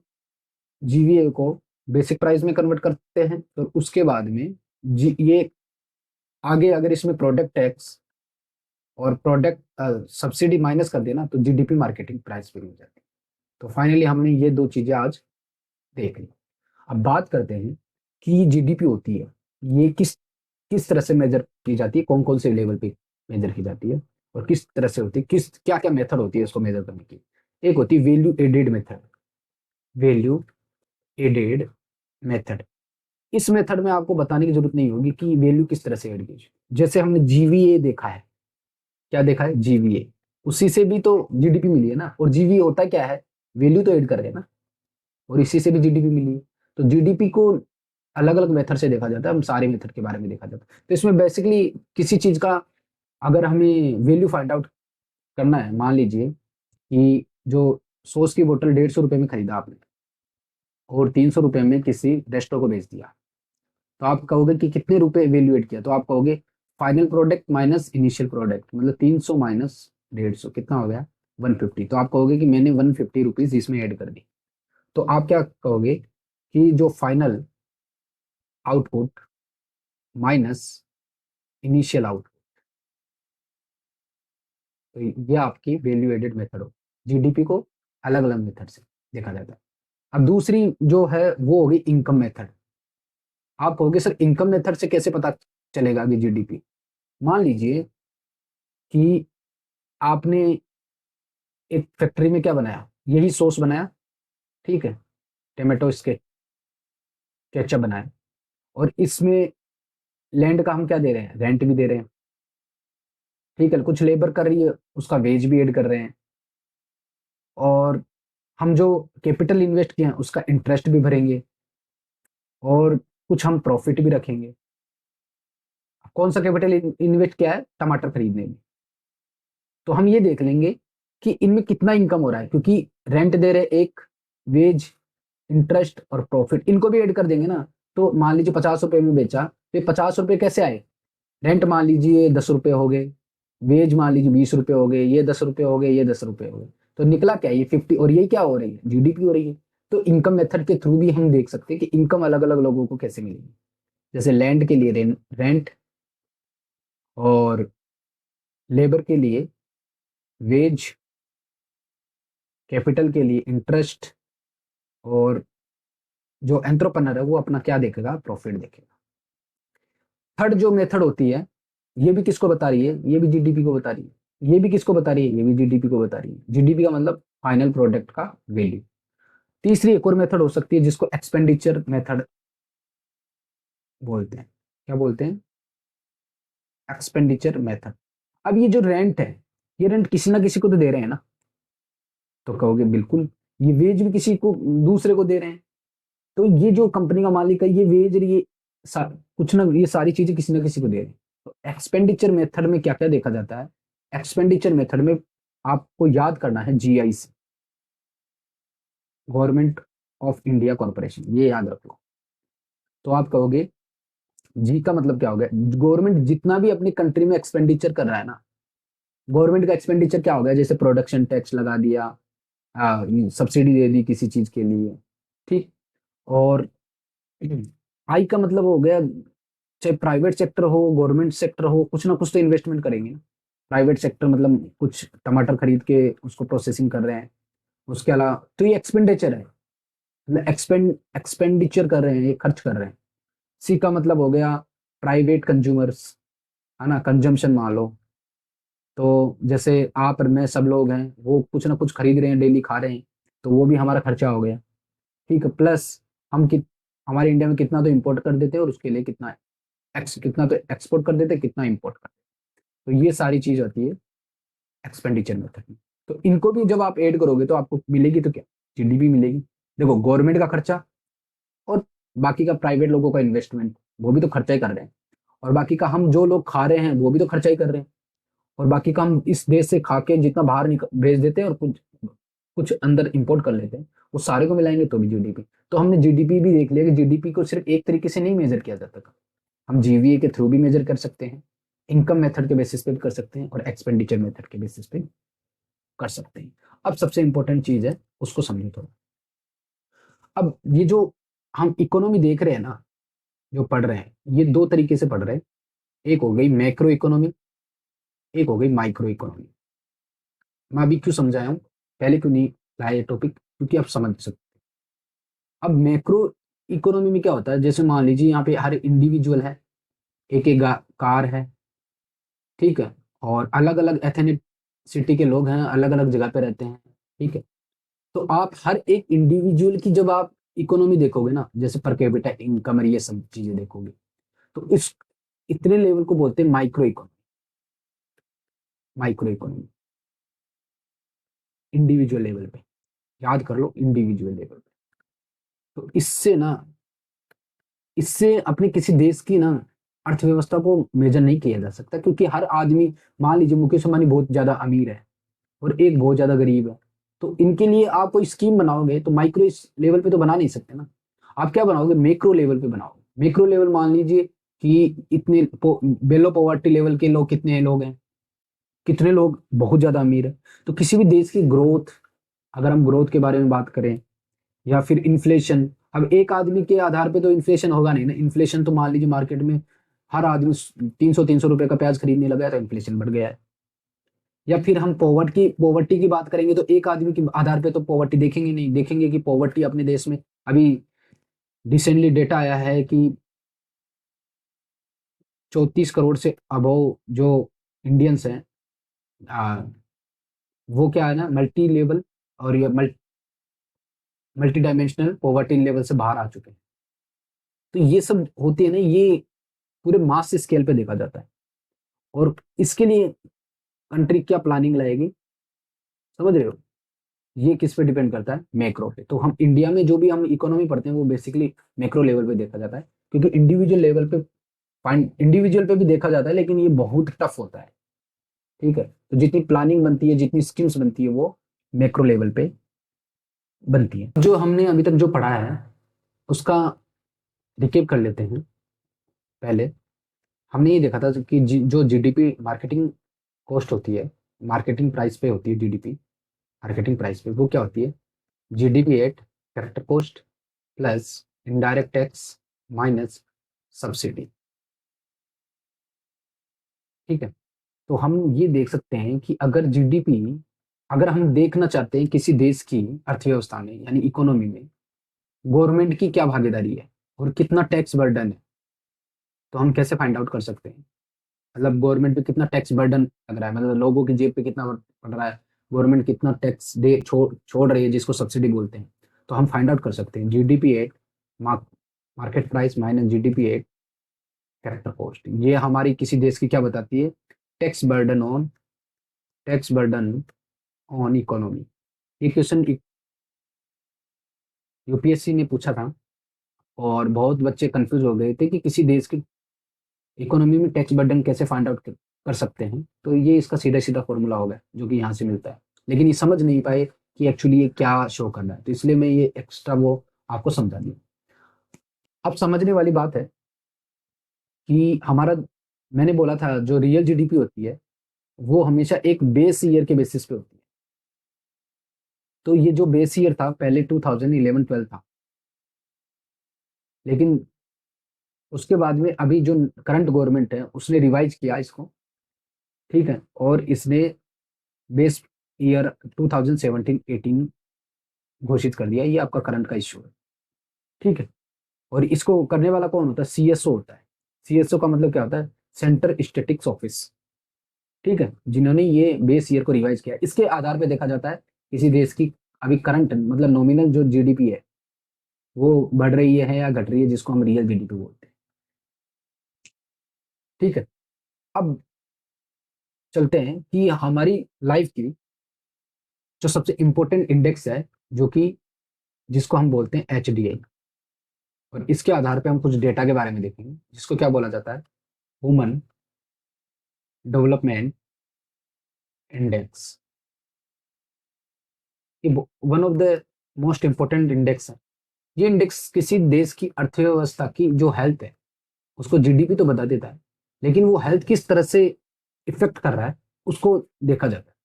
जीवीए को बेसिक प्राइस में कन्वर्ट करते हैं, और उसके बाद में ये आगे अगर इसमें प्रोडक्ट टैक्स और प्रोडक्ट सब्सिडी माइनस कर देना तो जीडीपी मार्केटिंग प्राइस पे मिल जाती है। तो फाइनली हमने ये 2 चीजें आज देख ली। अब बात करते हैं कि जीडीपी होती है ये किस किस तरह से मेजर की जाती है, कौन कौन से लेवल पे मेजर की जाती है, और किस तरह से होती है, किस क्या क्या मेथड होती है इसको मेजर करने की। एक होती है value added method, value added method. इस मेथड में आपको बताने की जरूरत नहीं होगी कि वैल्यू किस तरह से एड की जाए। जैसे हमने जीवीए देखा है, क्या देखा है, जीवीए, उसी से भी तो जीडीपी मिली है ना। और जीवीए होता क्या है, वैल्यू तो ऐड कर रहे हैं ना, और इसी से भी जीडीपी मिली है। तो जीडीपी को अलग अलग मेथड से देखा जाता है, हम सारे मेथड के बारे में देखा जाता है। तो इसमें बेसिकली किसी चीज का अगर हमें वैल्यू फाइंड आउट करना है, मान लीजिए कि जो सॉस की बोतल 150 रुपए में खरीदा आपने और 300 रुपए में किसी रेस्टोरेंट को बेच दिया, तो आप कहोगे कि कितने रुपए वैल्यू एड किया, तो आप कहोगे final product minus initial product, मतलब 300 माइनस 150 कितना हो गया 150। तो आप कहोगे कि मैंने 150 रुपीज इसमें ऐड कर दी। तो आप क्या कहोगे कि जो final output minus initial output, तो ये आपकी वैल्यू एडेड मेथड हो। जीडीपी को अलग अलग मेथड से देखा जाता है। अब दूसरी जो है वो होगी इनकम मेथड। आप कहोगे सर इनकम मेथड से कैसे पता चलेगा कि जीडीपी। मान लीजिए कि आपने एक फैक्ट्री में क्या बनाया, यही सॉस बनाया, ठीक है, टोमेटो इसके केचप बनाया, और इसमें लैंड का हम क्या दे रहे हैं, रेंट भी दे रहे हैं, ठीक है, कुछ लेबर कर रही है उसका वेज भी ऐड कर रहे हैं, और हम जो कैपिटल इन्वेस्ट किए हैं उसका इंटरेस्ट भी भरेंगे, और कुछ हम प्रॉफिट भी रखेंगे। कौन सा कैपिटल इन्वेस्ट किया है, टमाटर खरीदने में, तो हम ये देख लेंगे कि इनमें कितना इनकम हो रहा है, क्योंकि रेंट दे रहे एक, वेज, इंटरेस्ट और प्रॉफिट इनको भी ऐड कर देंगे ना। तो मान लीजिए 50 रुपए में बेचा, तो ये 50 रुपए कैसे आए, रेंट मान लीजिए 10 रुपए हो गए, वेज मान लीजिए 20 रुपए हो गए, ये 10 रुपए हो गए, ये 10 रुपए हो गए, तो निकला क्या, ये 50। और ये क्या हो रही है, जीडीपी हो रही है। तो इनकम मेथड के थ्रू भी हम देख सकते हैं कि इनकम अलग अलग लोगों को कैसे मिलेगी। जैसे लैंड के लिए रेंट, और लेबर के लिए वेज, कैपिटल के लिए इंटरेस्ट, और जो एंटरप्रेन्योर है वो अपना क्या देखेगा, प्रॉफिट देखेगा। थर्ड जो मेथड होती है, ये भी किसको बता रही है, ये भी जीडीपी को बता रही है, ये भी किसको बता रही है, ये भी जीडीपी को बता रही है। जीडीपी का मतलब फाइनल प्रोडक्ट का वैल्यू। तीसरी एक और मेथड हो सकती है जिसको एक्सपेंडिचर मेथड बोलते हैं। क्या बोलते हैं, एक्सपेंडिचर मेथड। अब ये जो रेंट है, ये रेंट किसी ना किसी को तो दे रहे हैं ना, तो कहोगे बिल्कुल, ये वेज भी किसी को दूसरे को दे रहे हैं। तो ये जो कंपनी का मालिक है, ये वेज और ये कुछ ना, ये सारी चीजें किसी ना किसी को दे रहे हैं। तो एक्सपेंडिचर मेथड में क्या क्या देखा जाता है, एक्सपेंडिचर मेथड में आपको याद करना है जीआई से, गवर्नमेंट ऑफ इंडिया कॉर्पोरेशन, ये याद रख लो। तो आप कहोगे जी का मतलब क्या हो गया, गवर्नमेंट जितना भी अपनी कंट्री में एक्सपेंडिचर कर रहा है ना, गवर्नमेंट का एक्सपेंडिचर क्या हो गया, जैसे प्रोडक्शन टैक्स लगा दिया, सब्सिडी दे दी किसी चीज के लिए, ठीक। और आई का मतलब हो गया, चाहे प्राइवेट सेक्टर हो गवर्नमेंट सेक्टर हो, कुछ ना कुछ तो इन्वेस्टमेंट करेंगे। प्राइवेट सेक्टर मतलब कुछ टमाटर खरीद के उसको प्रोसेसिंग कर रहे हैं, उसके अलावा तो ये एक्सपेंडिचर है, मतलब एक्सपेंडिचर कर रहे हैं, ये खर्च कर रहे हैं। सी का मतलब हो गया प्राइवेट कंज्यूमर्स, है ना, कंजम्पशन मान लो। तो जैसे आप और मैं सब लोग हैं, वो कुछ ना कुछ खरीद रहे हैं, डेली खा रहे हैं, तो वो भी हमारा खर्चा हो गया, ठीक है। प्लस हम हमारे इंडिया में कितना तो इंपोर्ट कर देते हैं, और उसके लिए कितना तो एक्सपोर्ट कर देते हैं, कितना इंपोर्ट कर देते हैं। तो ये सारी चीज होती है एक्सपेंडिचर मेथड में। तो इनको भी जब आप ऐड करोगे तो आपको मिलेगी तो क्या, जीडीपी मिलेगी। देखो गवर्नमेंट का खर्चा, और बाकी का प्राइवेट लोगों का इन्वेस्टमेंट, वो भी तो खर्चा ही कर रहे हैं, और बाकी का हम जो लोग खा रहे हैं वो भी तो खर्चा ही कर रहे हैं, और बाकी का हम इस देश से खा के जितना बाहर भेज देते हैं और कुछ कुछ अंदर इंपोर्ट कर लेते हैं, वो सारे को मिलाएंगे तो भी जीडीपी। तो हमने जीडीपी भी देख लिया कि जीडीपी को सिर्फ एक तरीके से नहीं मेजर किया जाता था, हम जीवीए के थ्रू भी मेजर कर सकते हैं, इनकम मेथड के बेसिस पे भी कर सकते हैं, और एक्सपेंडिचर मेथड के बेसिस पे कर सकते हैं। अब सबसे इंपॉर्टेंट चीज है, उसको समझो थोड़ा। अब ये जो हम इकोनॉमी देख रहे हैं ना, जो पढ़ रहे हैं, ये दो तरीके से पढ़ रहे हैं। एक हो गई मैक्रो इकोनॉमी, एक हो गई माइक्रो इकोनॉमी। मैं अभी क्यों समझाया हूँ, पहले क्यों नहीं लाया ये टॉपिक, क्योंकि आप समझ सकते। अब मैक्रो इकोनॉमी में क्या होता है, जैसे मान लीजिए यहाँ पे हर इंडिविजुअल है, एक एक कार है, ठीक है, और अलग अलग एथेनिसिटी के लोग हैं, अलग अलग जगह पे रहते हैं, ठीक है। तो आप हर एक इंडिविजुअल की जब आप इकोनॉमी देखोगे ना, जैसे पर कैपिटा इनकम और ये सब चीजें देखोगे, तो इस इतने लेवल को बोलते हैं micro economy. Micro economy individual level पे, याद कर लो, इंडिविजुअल लेवल पे। तो इससे अपने किसी देश की ना अर्थव्यवस्था को मेजर नहीं किया जा सकता, क्योंकि हर आदमी, मान लीजिए मुकेश अंबानी बहुत ज्यादा अमीर है और एक बहुत ज्यादा गरीब है, तो इनके लिए आप कोई स्कीम बनाओगे तो माइक्रो लेवल पे तो बना नहीं सकते ना, आप क्या बनाओगे, मैक्रो लेवल पे बनाओगे। मैक्रो लेवल मान लीजिए कि इतने बेलो पॉवर्टी लेवल के लोग कितने लोग हैं, कितने लोग बहुत ज्यादा अमीर है। तो किसी भी देश की ग्रोथ, अगर हम ग्रोथ के बारे में बात करें, या फिर इन्फ्लेशन, अब एक आदमी के आधार पे तो इन्फ्लेशन होगा नहीं ना। इन्फ्लेशन तो मान लीजिए मार्केट में हर आदमी 300 रुपए का प्याज खरीदने लगा है तो इन्फ्लेशन बढ़ गया है। या फिर हम पॉवर्टी की बात करेंगे तो एक आदमी के आधार पे तो पॉवर्टी देखेंगे नहीं, देखेंगे कि पॉवर्टी अपने देश में अभी रिसेंटली डेटा आया है कि 34 करोड़ से अबव जो इंडियंस हैं, आ, वो क्या है ना, मल्टी लेवल और ये मल्टी डायमेंशनल पॉवर्टी लेवल से बाहर आ चुके हैं। तो ये सब होती है ना, ये पूरे मास स्केल पे देखा जाता है। और इसके लिए कंट्री क्या प्लानिंग लाएगी, समझ रहे हो, ये किस पे डिपेंड करता है, मैक्रो पे। तो हम इंडिया में जो भी हम इकोनॉमी पढ़ते हैं वो बेसिकली मैक्रो लेवल पे देखा जाता है, क्योंकि इंडिविजुअल लेवल पे इंडिविजुअल पे भी देखा जाता है लेकिन ये बहुत टफ होता है। ठीक है, तो जितनी प्लानिंग बनती है, जितनी स्कीम्स बनती है, वो मैक्रो लेवल पे बनती है। जो हमने अभी तक जो पढ़ा है उसका रिकेप कर लेते हैं। पहले हमने ये देखा था कि जो जीडीपी मार्केटिंग कॉस्ट होती है, मार्केटिंग प्राइस पे होती है जीडीपी, मार्केटिंग प्राइस पे वो क्या होती है, GDP eight character cost plus indirect tax minus subsidy. ठीक है, तो हम ये देख सकते हैं कि अगर जीडीपी, अगर हम देखना चाहते हैं किसी देश की अर्थव्यवस्था में यानी इकोनॉमी में गवर्नमेंट की क्या भागीदारी है और कितना टैक्स बर्डन है, तो हम कैसे फाइंड आउट कर सकते हैं। मतलब गवर्नमेंट पे कितना टैक्स बर्डन लग रहा है, मतलब लोगों की जेब पे कितना पड़ रहा है, गवर्नमेंट कितना टैक्स दे छोड़ रही है जिसको सब्सिडी बोलते हैं। तो हम फाइंड आउट कर सकते हैं GDP at market price minus GDP at character cost. ये हमारी किसी देश की क्या बताती है, tax burden on tax burden on economy. ये क्वेश्चन यूपीएससी ने पूछा था और बहुत बच्चे कंफ्यूज हो गए थे कि किसी देश की इकोनॉमी में टैक्स बर्डन कैसे फाइंड आउट कर सकते हैं। तो ये इसका सीधा सीधा फॉर्मूला होगा जो कि यहाँ से मिलता है, लेकिन ये समझ नहीं पाए कि एक्चुअली ये क्या शो करना है, तो इसलिए मैं ये एक्स्ट्रा वो आपको समझा दिया। अब समझने वाली बात है कि हमारा, मैंने बोला था जो रियल जीडीपी होती है वो हमेशा एक बेस ईयर के बेसिस पे होती है। तो ये जो बेस ईयर था पहले 2011-12 था, लेकिन उसके बाद में अभी जो करंट गवर्नमेंट है उसने रिवाइज किया इसको। ठीक है, और इसने बेस ईयर 2017-18 घोषित कर दिया, ये आपका करंट का इश्यू है। ठीक है, और इसको करने वाला कौन होता है, सीएसओ होता है। सीएसओ का मतलब क्या होता है, सेंटर स्टेटिक्स ऑफिस। ठीक है, जिन्होंने ये बेस ईयर को रिवाइज किया, इसके आधार पे देखा जाता है किसी देश की अभी करंट मतलब नॉमिनल जो जीडीपी है वो बढ़ रही है या घट रही है, जिसको हम रियल जीडीपी बोलते हैं। ठीक है, अब चलते हैं कि हमारी लाइफ की जो सबसे इंपॉर्टेंट इंडेक्स है, जो कि जिसको हम बोलते हैं एचडीआई, और इसके आधार पे हम कुछ डेटा के बारे में देखेंगे जिसको क्या बोला जाता है, ह्यूमन डेवलपमेंट इंडेक्स। ये one of the most important index है। ये इंडेक्स किसी देश की अर्थव्यवस्था की जो हेल्थ है, उसको जीडीपी तो बता देता है, लेकिन वो हेल्थ किस तरह से इफेक्ट कर रहा है उसको देखा जाता है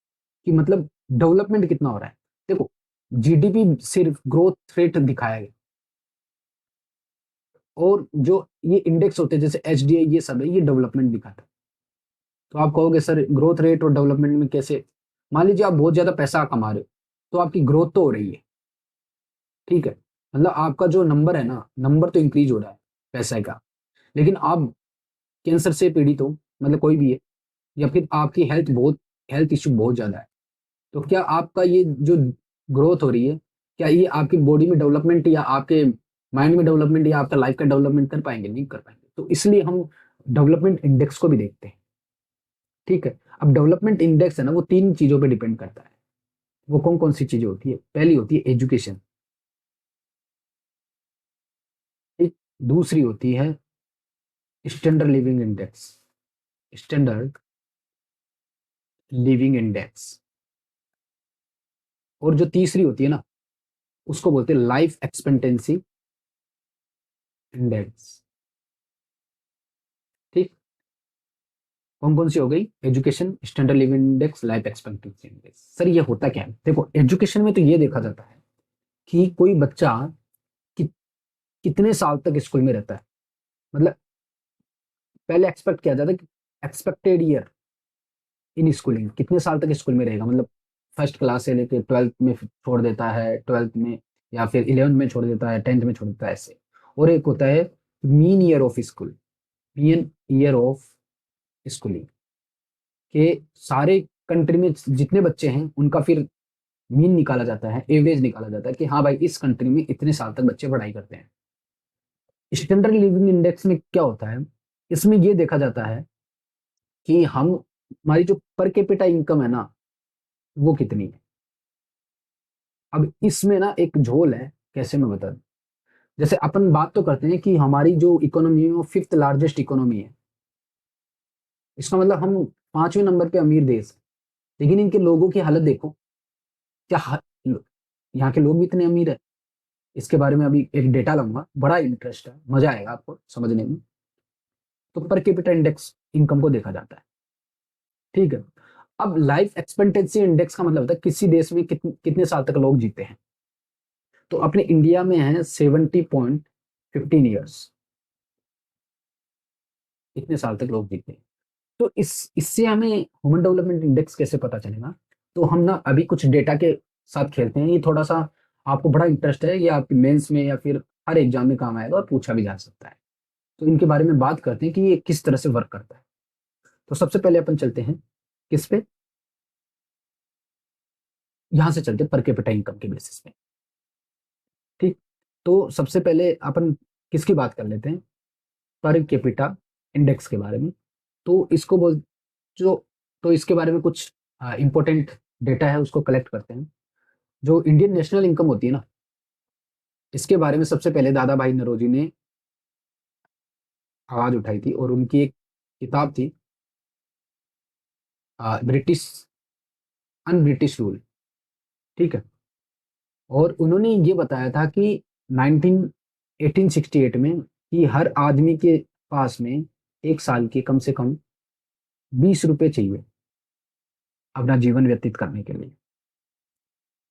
कि मतलब डेवलपमेंट कितना हो रहा है। देखो, जीडीपी सिर्फ ग्रोथ रेट दिखाया गया, और जो ये इंडेक्स होते हैं जैसे एचडीआई ये सब है, ये डेवलपमेंट दिखाता है। तो आप कहोगे सर ग्रोथ रेट और डेवलपमेंट में कैसे, मान लीजिए आप बहुत ज्यादा पैसा कमा रहे हो तो आपकी ग्रोथ तो हो रही है। ठीक है, मतलब आपका जो नंबर है ना, नंबर तो इंक्रीज हो रहा है पैसे का, लेकिन आप कैंसर से पीड़ित हो, मतलब कोई भी है, या फिर आपकी हेल्थ इश्यू बहुत ज्यादा है, तो क्या आपका ये जो ग्रोथ हो रही है, क्या ये आपकी बॉडी में डेवलपमेंट या आपके माइंड में डेवलपमेंट या आपका लाइफ का डेवलपमेंट कर पाएंगे, नहीं कर पाएंगे। तो इसलिए हम डेवलपमेंट इंडेक्स को भी देखते हैं। ठीक है, अब डेवलपमेंट इंडेक्स है ना, वो तीन चीजों पे डिपेंड करता है। वो कौन कौन सी चीजें होती है, पहली होती है एजुकेशन, एक दूसरी होती है standard living index, standard living index, और जो तीसरी होती है ना उसको बोलते हैं लाइफ एक्सपेक्टेंसी इंडेक्स। कौन कौन सी हो गई? Education, standard living index, life expectancy index. Sir ये होता क्या है? देखो एजुकेशन में तो ये देखा जाता है कि कोई बच्चा कि, कितने साल तक स्कूल में रहता है। मतलब पहले एक्सपेक्ट किया जाता है कि एक्सपेक्टेड ईयर इन स्कूलिंग, कितने साल तक स्कूल में रहेगा। मतलब फर्स्ट क्लास से लेकर ट्वेल्थ में छोड़ देता है, ट्वेल्थ में या फिर इलेवंथ में छोड़ देता है, टेंथ में छोड़ देता है, ऐसे। और एक होता है mean year of school, mean year of schooling, के सारे कंट्री में जितने बच्चे हैं उनका फिर मीन निकाला जाता है, एवरेज निकाला जाता है कि हाँ भाई इस कंट्री में इतने साल तक बच्चे पढ़ाई करते हैं। स्टैंडर्ड लिविंग इंडेक्स में क्या होता है? इसमें ये देखा जाता है कि हम हमारी जो पर कैपिटा इनकम है ना, वो कितनी है। अब इसमें ना एक झोल है, कैसे मैं बता दूं। जैसे अपन बात तो करते हैं कि हमारी जो इकोनॉमी है वो फिफ्थ लार्जेस्ट इकोनॉमी है। इसका मतलब हम 5वें नंबर पे अमीर देश है। लेकिन इनके लोगों की हालत देखो, क्या यहाँ के लोग भी इतने अमीर है। इसके बारे में अभी एक डेटा लाऊंगा, बड़ा इंटरेस्ट है, मजा आएगा आपको समझने में। तो पर कैपिटा इंडेक्स इनकम को देखा जाता है, ठीक है। अब लाइफ एक्सपेक्टेंसी इंडेक्स का मतलब होता है किसी देश में कितने साल तक लोग जीते हैं। तो अपने इंडिया में है 70.15 ईयर्स, इतने साल तक लोग जीते हैं। तो इससे हमें ह्यूमन डेवलपमेंट इंडेक्स कैसे पता चलेगा? तो हम ना अभी कुछ डेटा के साथ खेलते हैं। ये थोड़ा सा आपको बड़ा इंटरेस्ट है, ये आपके मेंस में या फिर हर एग्जाम में काम आएगा और पूछा भी जा सकता है। तो इनके बारे में बात करते हैं कि ये किस तरह से वर्क करता है। तो सबसे पहले अपन चलते हैं किस पे, यहां से चलते हैं पर कैपिटा इनकम के बेसिस पे, ठीक। तो सबसे पहले अपन किसकी बात कर लेते हैं? पर कैपिटा इंडेक्स के बारे में। तो इसको बोल जो तो इसके बारे में कुछ इंपॉर्टेंट डेटा है, उसको कलेक्ट करते हैं। जो इंडियन नेशनल इनकम होती है ना, इसके बारे में सबसे पहले दादा भाई नौरोजी ने आवाज उठाई थी, और उनकी एक किताब थी ब्रिटिश अन ब्रिटिश रूल, ठीक है। और उन्होंने ये बताया था कि 19 1868 में कि हर आदमी के पास में एक साल के कम से कम 20 रुपए चाहिए अपना जीवन व्यतीत करने के लिए,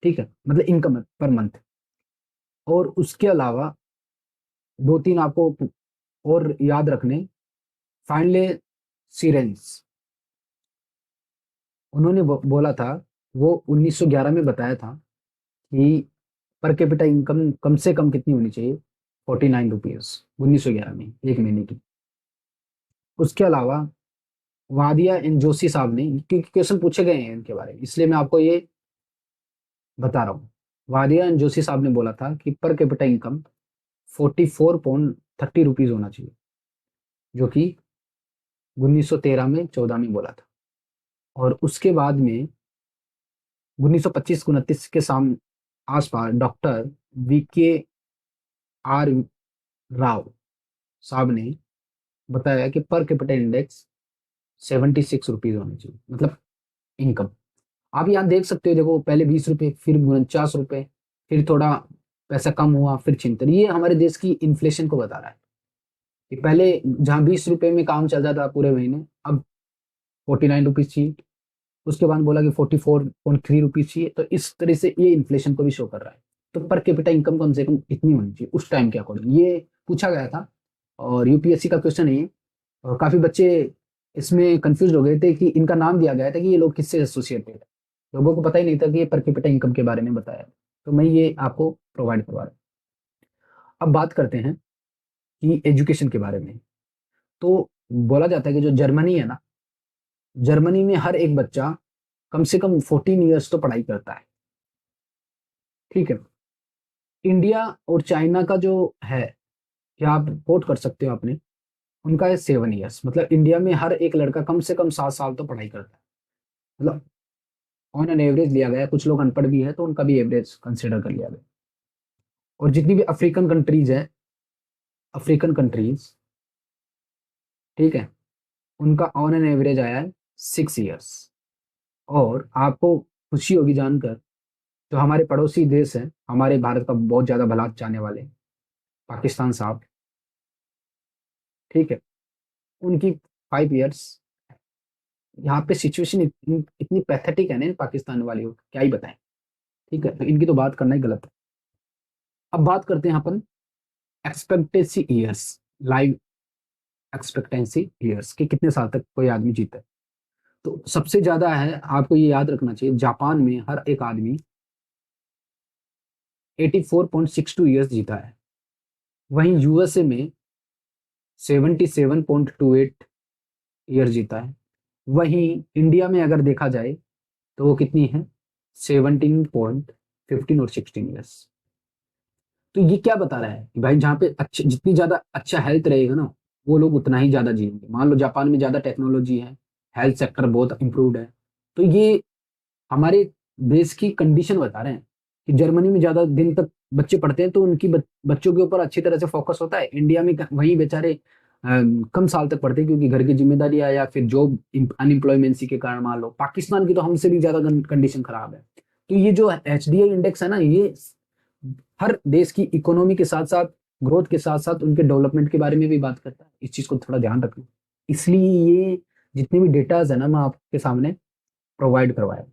ठीक है। मतलब इनकम पर मंथ। और उसके अलावा दो तीन आपको और याद रखने, फाइनले सीरेंस, उन्होंने बोला था, वो 1911 में बताया था कि पर कैपिटा इनकम कम से कम कितनी होनी चाहिए, 49 रुपीज, 1911 में, एक महीने की। उसके अलावा वादिया एंड जोशी साहब ने, क्योंकि क्वेश्चन पूछे गए हैं इनके बारे में इसलिए मैं आपको ये बता रहा हूँ। वादिया एंड जोशी साहब ने बोला था कि पर कैपिटा इनकम 44.30 रुपीज होना चाहिए, जो कि 1913 में 14 में बोला था। और उसके बाद में 1925-29 के आसपास डॉक्टर वी के आर राव साहब ने बताया कि पर कैपिटल इंडेक्स 76 रुपीज होनी चाहिए, मतलब इनकम। आप यहाँ देख सकते हो, देखो पहले 20 रुपए, फिर 49 रुपए, फिर थोड़ा पैसा कम हुआ, फिर 76। ये हमारे देश की इन्फ्लेशन को बता रहा है कि पहले जहाँ 20 रुपए में काम चल जाता पूरे महीने, अब 49 रुपीज चाहिए। उसके बाद बोला कि 44.3 रुपीज चाहिए। तो इस तरह से ये इन्फ्लेशन को भी शो कर रहा है। तो पर कैपिटा इनकम कम से कम इतनी होनी चाहिए उस टाइम के अकॉर्डिंग, ये पूछा गया था। और यूपीएससी का क्वेश्चन है ये। और काफी बच्चे इसमें कंफ्यूज हो गए थे कि इनका नाम दिया गया था कि ये लोग किससे एसोसिएटेड है। लोगों को पता ही नहीं था कि ये पर कैपिटा इनकम के बारे में बताया। तो मैं ये आपको प्रोवाइड करवा रहा हूँ। अब बात करते हैं कि एजुकेशन के बारे में। तो बोला जाता है कि जो जर्मनी है ना, जर्मनी में हर एक बच्चा कम से कम 14 ईयर्स तो पढ़ाई करता है, ठीक है। इंडिया और चाइना का जो है, क्या आप कोट कर सकते हो आपने, उनका है 7 ईयर्स। मतलब इंडिया में हर एक लड़का कम से कम 7 साल तो पढ़ाई करता है। मतलब ऑन एन एवरेज लिया गया है, कुछ लोग अनपढ़ भी है तो उनका भी एवरेज कंसिडर कर लिया गया। और जितनी भी अफ्रीकन कंट्रीज है, अफ्रीकन कंट्रीज, ठीक है, उनका ऑन एन एवरेज आया है 6 ईयर्स। और आपको खुशी होगी जानकर, जो हमारे पड़ोसी देश हैं, हमारे भारत का बहुत ज्यादा भला चाहने वाले पाकिस्तान साहब, ठीक है, उनकी 5 ईयर्स, यहाँ पे सिचुएशन इतनी इतनी पैथेटिक है ना इन पाकिस्तान वाली, क्या ही बताएं। ठीक है, तो इनकी तो बात करना ही गलत है। अब बात करते हैं अपन expectancy years, live expectancy years के कितने साल तक कोई आदमी जीता है। तो सबसे ज्यादा है, आपको ये याद रखना चाहिए, जापान में हर एक आदमी 84.62 ईयर्स जीता है। वहीं यूएसए में 77.28 ईयर जीता है। वहीं इंडिया में अगर देखा जाए तो वो कितनी है, 17.15 और 16 ईयर्स। तो ये क्या बता रहा है कि भाई जहाँ पे अच्छे, जितनी ज्यादा अच्छा हेल्थ रहेगा ना, वो लोग उतना ही ज्यादा जिएंगे। मान लो जापान में ज्यादा टेक्नोलॉजी है, हेल्थ सेक्टर बहुत इंप्रूव्ड है, तो ये हमारे देश की कंडीशन बता रहे हैं कि जर्मनी में ज्यादा दिन तक बच्चे पढ़ते हैं तो उनकी बच्चों के ऊपर अच्छी तरह से फोकस होता है। इंडिया में वही बेचारे कम साल तक पढ़ते हैं क्योंकि घर की जिम्मेदारी या फिर जॉब अनएम्प्लॉयमेंसी के कारण। मान लो पाकिस्तान की तो हमसे भी ज्यादा कंडीशन खराब है। तो ये जो एचडीआई इंडेक्स है ना, ये हर देश की इकोनॉमी के साथ साथ, ग्रोथ के साथ साथ उनके डेवलपमेंट के बारे में भी बात करता है। इस चीज को थोड़ा ध्यान रखना। इसलिए ये जितने भी डेटाज है ना, मैं आपके सामने प्रोवाइड करवाया।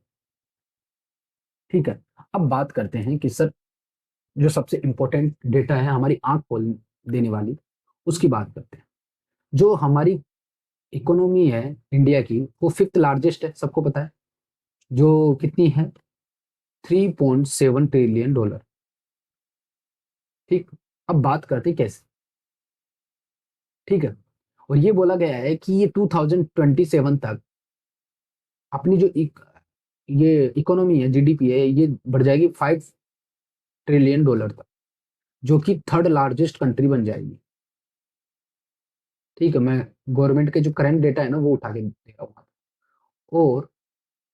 ठीक है, अब बात करते हैं कि सर जो सबसे इंपॉर्टेंट डेटा है हमारी आंख खोल देने वाली, उसकी बात करते हैं। जो हमारी इकोनॉमी है इंडिया की, वो फिफ्थ लार्जेस्ट है, सबको पता है। जो कितनी है, 3.7 ट्रिलियन डॉलर। ठीक, अब बात करते हैं कैसे। ठीक है, और ये बोला गया है कि ये 2027 तक अपनी जो ये इकोनॉमी है, जीडीपी है, ये बढ़ जाएगी 5 ट्रिलियन डॉलर तक, जो कि थर्ड लार्जेस्ट कंट्री बन जाएगी। ठीक है, मैं गवर्नमेंट के जो करंट डेटा है ना वो उठा के दे रहा हूँ। और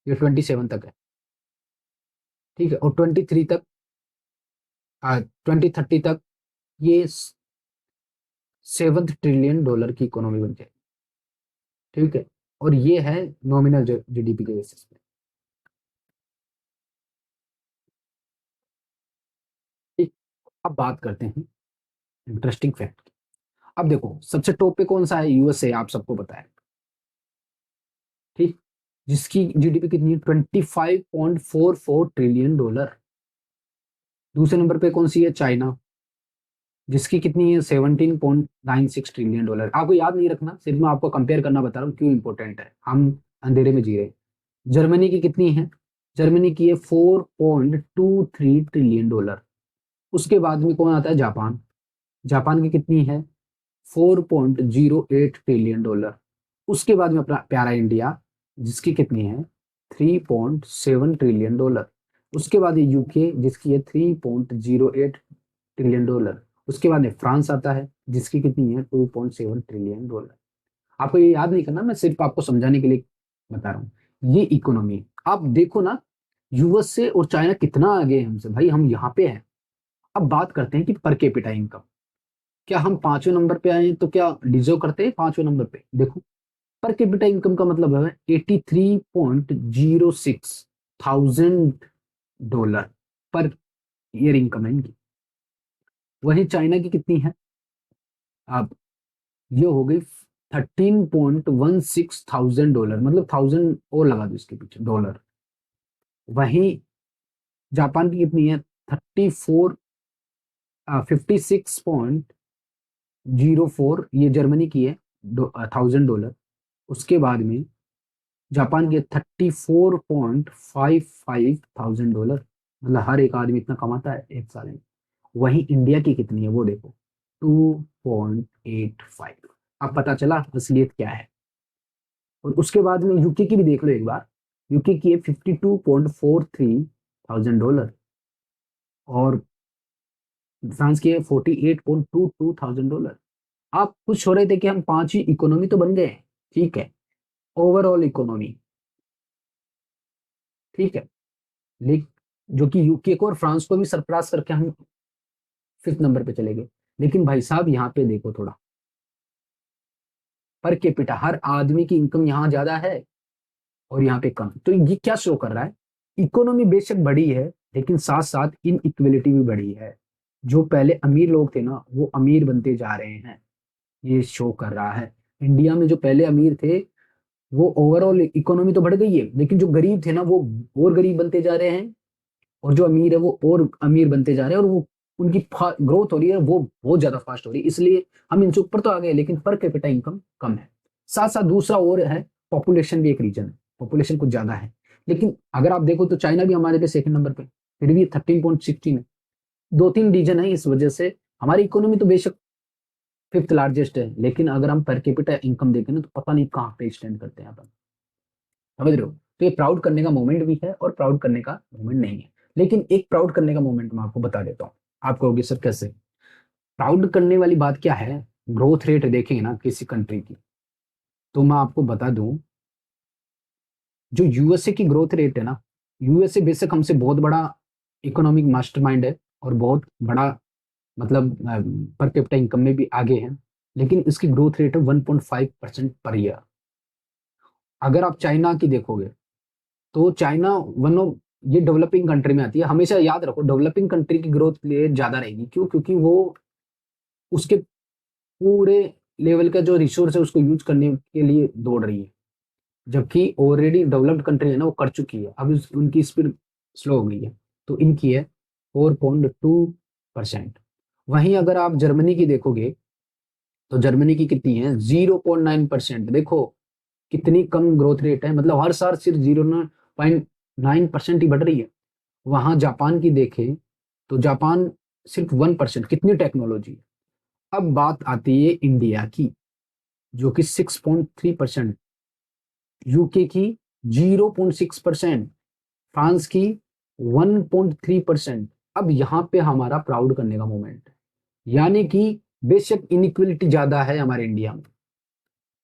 ये 27 तक है। ठीक है, और 23 तक, 2030 तक ये 7th ट्रिलियन डॉलर की इकोनॉमी बन जाएगी। ठीक है, और ये है नॉमिनल जीडीपी के बेसिस पे। ठीक, अब बात करते हैं इंटरेस्टिंग फैक्ट की। अब देखो सबसे टॉप पे कौन सा है, यूएसए, आप सबको पता है। ठीक, जिसकी जीडीपी कितनी है, 25.44 ट्रिलियन डॉलर। दूसरे नंबर पे कौन सी है, चाइना, जिसकी कितनी है, 17.96 ट्रिलियन डॉलर। आपको याद नहीं रखना, सिर्फ मैं आपको कंपेयर करना बता रहा हूँ क्यों इंपॉर्टेंट है, हम अंधेरे में जी रहे हैं। जर्मनी की कितनी है, जर्मनी की है 4.23 ट्रिलियन डॉलर। उसके बाद में कौन आता है, जापान। जापान की कितनी है, 4.08 ट्रिलियन डॉलर। उसके बाद में अपना प्यारा इंडिया, जिसकी कितनी है, 3.7 ट्रिलियन डॉलर। उसके बाद ये यूके, जिसकी है 3.08 ट्रिलियन डॉलर। उसके बाद में फ्रांस आता है, जिसकी कितनी है, 2.7 ट्रिलियन डॉलर। आपको ये याद नहीं करना, मैं सिर्फ आपको समझाने के लिए बता रहा हूँ। ये इकोनॉमी आप देखो ना, यूएसए और चाइना कितना आगे है हमसे, भाई हम यहाँ पे हैं। अब बात करते हैं कि पर कैपिटा इनकम, क्या हम 5वें नंबर पे आए हैं, तो क्या डिजर्व करते हैं 5वें नंबर पे। देखो पर कैपिटा इनकम का मतलब है 83.06 thousand dollar per year income है इनकी। वहीं चाइना की कितनी है, अब ये हो गई 13.16 थाउजेंड डॉलर, मतलब थाउजेंड और लगा दो इसके पीछे डॉलर। वहीं जापान की कितनी है, 56.04, ये जर्मनी की है, 1000 डॉलर। उसके बाद में जापान की 34.55 थाउजेंड डॉलर, मतलब हर एक आदमी इतना कमाता है एक साल में। वहीं इंडिया की कितनी है वो देखो, 2.85। अब पता चला असलियत क्या है। और उसके बाद में यूके की भी देख लो एक बार, यूके की है 52.43 थाउजेंड डॉलर। और फ्रांस की है 48.22 थाउजेंड डॉलर। आप खुश हो रहे थे कि हम पांचवी इकोनॉमी तो बन गए हैं, ठीक है, ओवरऑल इकोनॉमी। ठीक है, लेकिन जो कि यूके को और फ्रांस को भी सरपास करके हम फिफ्थ नंबर पे चले गए। लेकिन भाई साहब यहाँ पे देखो थोड़ा, पर कैपिटा हर आदमी की इनकम यहाँ ज्यादा है और यहाँ पे कम। तो ये क्या शो कर रहा है, इकोनॉमी बेशक बड़ी है लेकिन साथ साथ इन इक्वलिटी भी बड़ी है। जो पहले अमीर लोग थे ना, वो अमीर बनते जा रहे हैं, ये शो कर रहा है। इंडिया में जो पहले अमीर थे वो ओवरऑल इकोनॉमी तो बढ़ गई है, लेकिन जो गरीब थे ना वो और गरीब बनते जा रहे हैं, और जो अमीर है वो और अमीर बनते जा रहे हैं, और वो उनकी ग्रोथ हो रही है वो बहुत ज्यादा फास्ट हो रही है। इसलिए हम इनसे ऊपर तो आ गए, लेकिन पर कैपिटा इनकम कम है। साथ साथ दूसरा और है, पॉपुलेशन भी एक रीजन है, पॉपुलेशन कुछ ज्यादा है। लेकिन अगर आप देखो तो चाइना भी हमारे पे सेकंड नंबर पे, फिर भी 13.16 है। दो तीन रीजन है इस वजह से। हमारी इकोनॉमी तो बेशक फिफ्थ लार्जेस्ट है, लेकिन अगर हम पर कैपिटा इनकम देखें ना तो पता नहीं कहाँ पे स्टैंड करते हैं अपन। समझ रहे हो? तो ये प्राउड करने का मोमेंट भी है और प्राउड करने का मोमेंट नहीं है। लेकिन एक प्राउड करने का मोमेंट मैं आपको बता देता हूँ। आप कहोगे सर कैसे? प्राउड करने वाली बात क्या है, ग्रोथ रेट देखेंगे ना किसी कंट्री की, तो मैं आपको बता दूं, जो यूएसए की ग्रोथ रेट है ना, यूएसए बेशक हमसे बहुत बड़ा इकोनॉमिक मास्टरमाइंड है और बहुत बड़ा मतलब पर कैपिटा इनकम में भी आगे है, लेकिन इसकी ग्रोथ रेट है 1.5% पर ईयर। अगर आप चाइना की देखोगे तो चाइना वन ऑफ, ये डेवलपिंग कंट्री में आती है। हमेशा याद रखो डेवलपिंग कंट्री की ग्रोथ रेट ज्यादा रहेगी, क्यों? क्योंकि वो उसके पूरे लेवल का जो रिसोर्स है उसको यूज करने के लिए दौड़ रही है, जबकि ऑलरेडी डेवलप्ड कंट्री है ना वो कर चुकी है, अब उनकी स्पीड स्लो हो गई है। तो इनकी है 4.2%। वहीं अगर आप जर्मनी की देखोगे तो जर्मनी की कितनी है? 0.9%। देखो कितनी कम ग्रोथ रेट है, मतलब हर साल सिर्फ 0.9% ही बढ़ रही है। वहां जापान की देखें तो जापान सिर्फ 1%। कितनी टेक्नोलॉजी है। अब बात आती है इंडिया की, जो कि 6.3%, यूके की 0.6%, फ्रांस की 1.3%। अब यहाँ पे हमारा प्राउड करने का मोमेंट है। यानी कि बेशक इनइक्वलिटी ज्यादा है हमारे इंडिया में,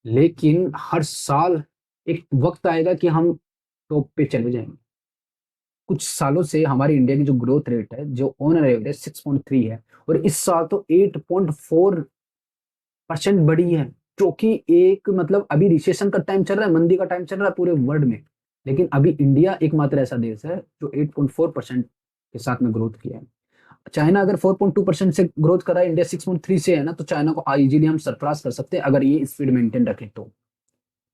लेकिन हर साल एक वक्त आएगा कि हम टॉप पे चले जाएंगे। कुछ सालों से हमारी इंडिया की जो ग्रोथ रेट है जो ऑन एवरेज 6.3 है, और इस साल तो 8.4% बढ़ी है, जो कि एक मतलब अभी रिसेशन का टाइम चल रहा है, मंदी का टाइम चल रहा है पूरे वर्ल्ड में, लेकिन अभी इंडिया एकमात्र ऐसा देश है जो 8.4% के साथ में ग्रोथ किया है। चाइना अगर 4.2% से ग्रोथ कर रहा है, इंडिया 6.3 से है ना, तो चाइना को इजीली हम सरपास कर सकते हैं अगर ये स्पीड मेंटेन रखे तो।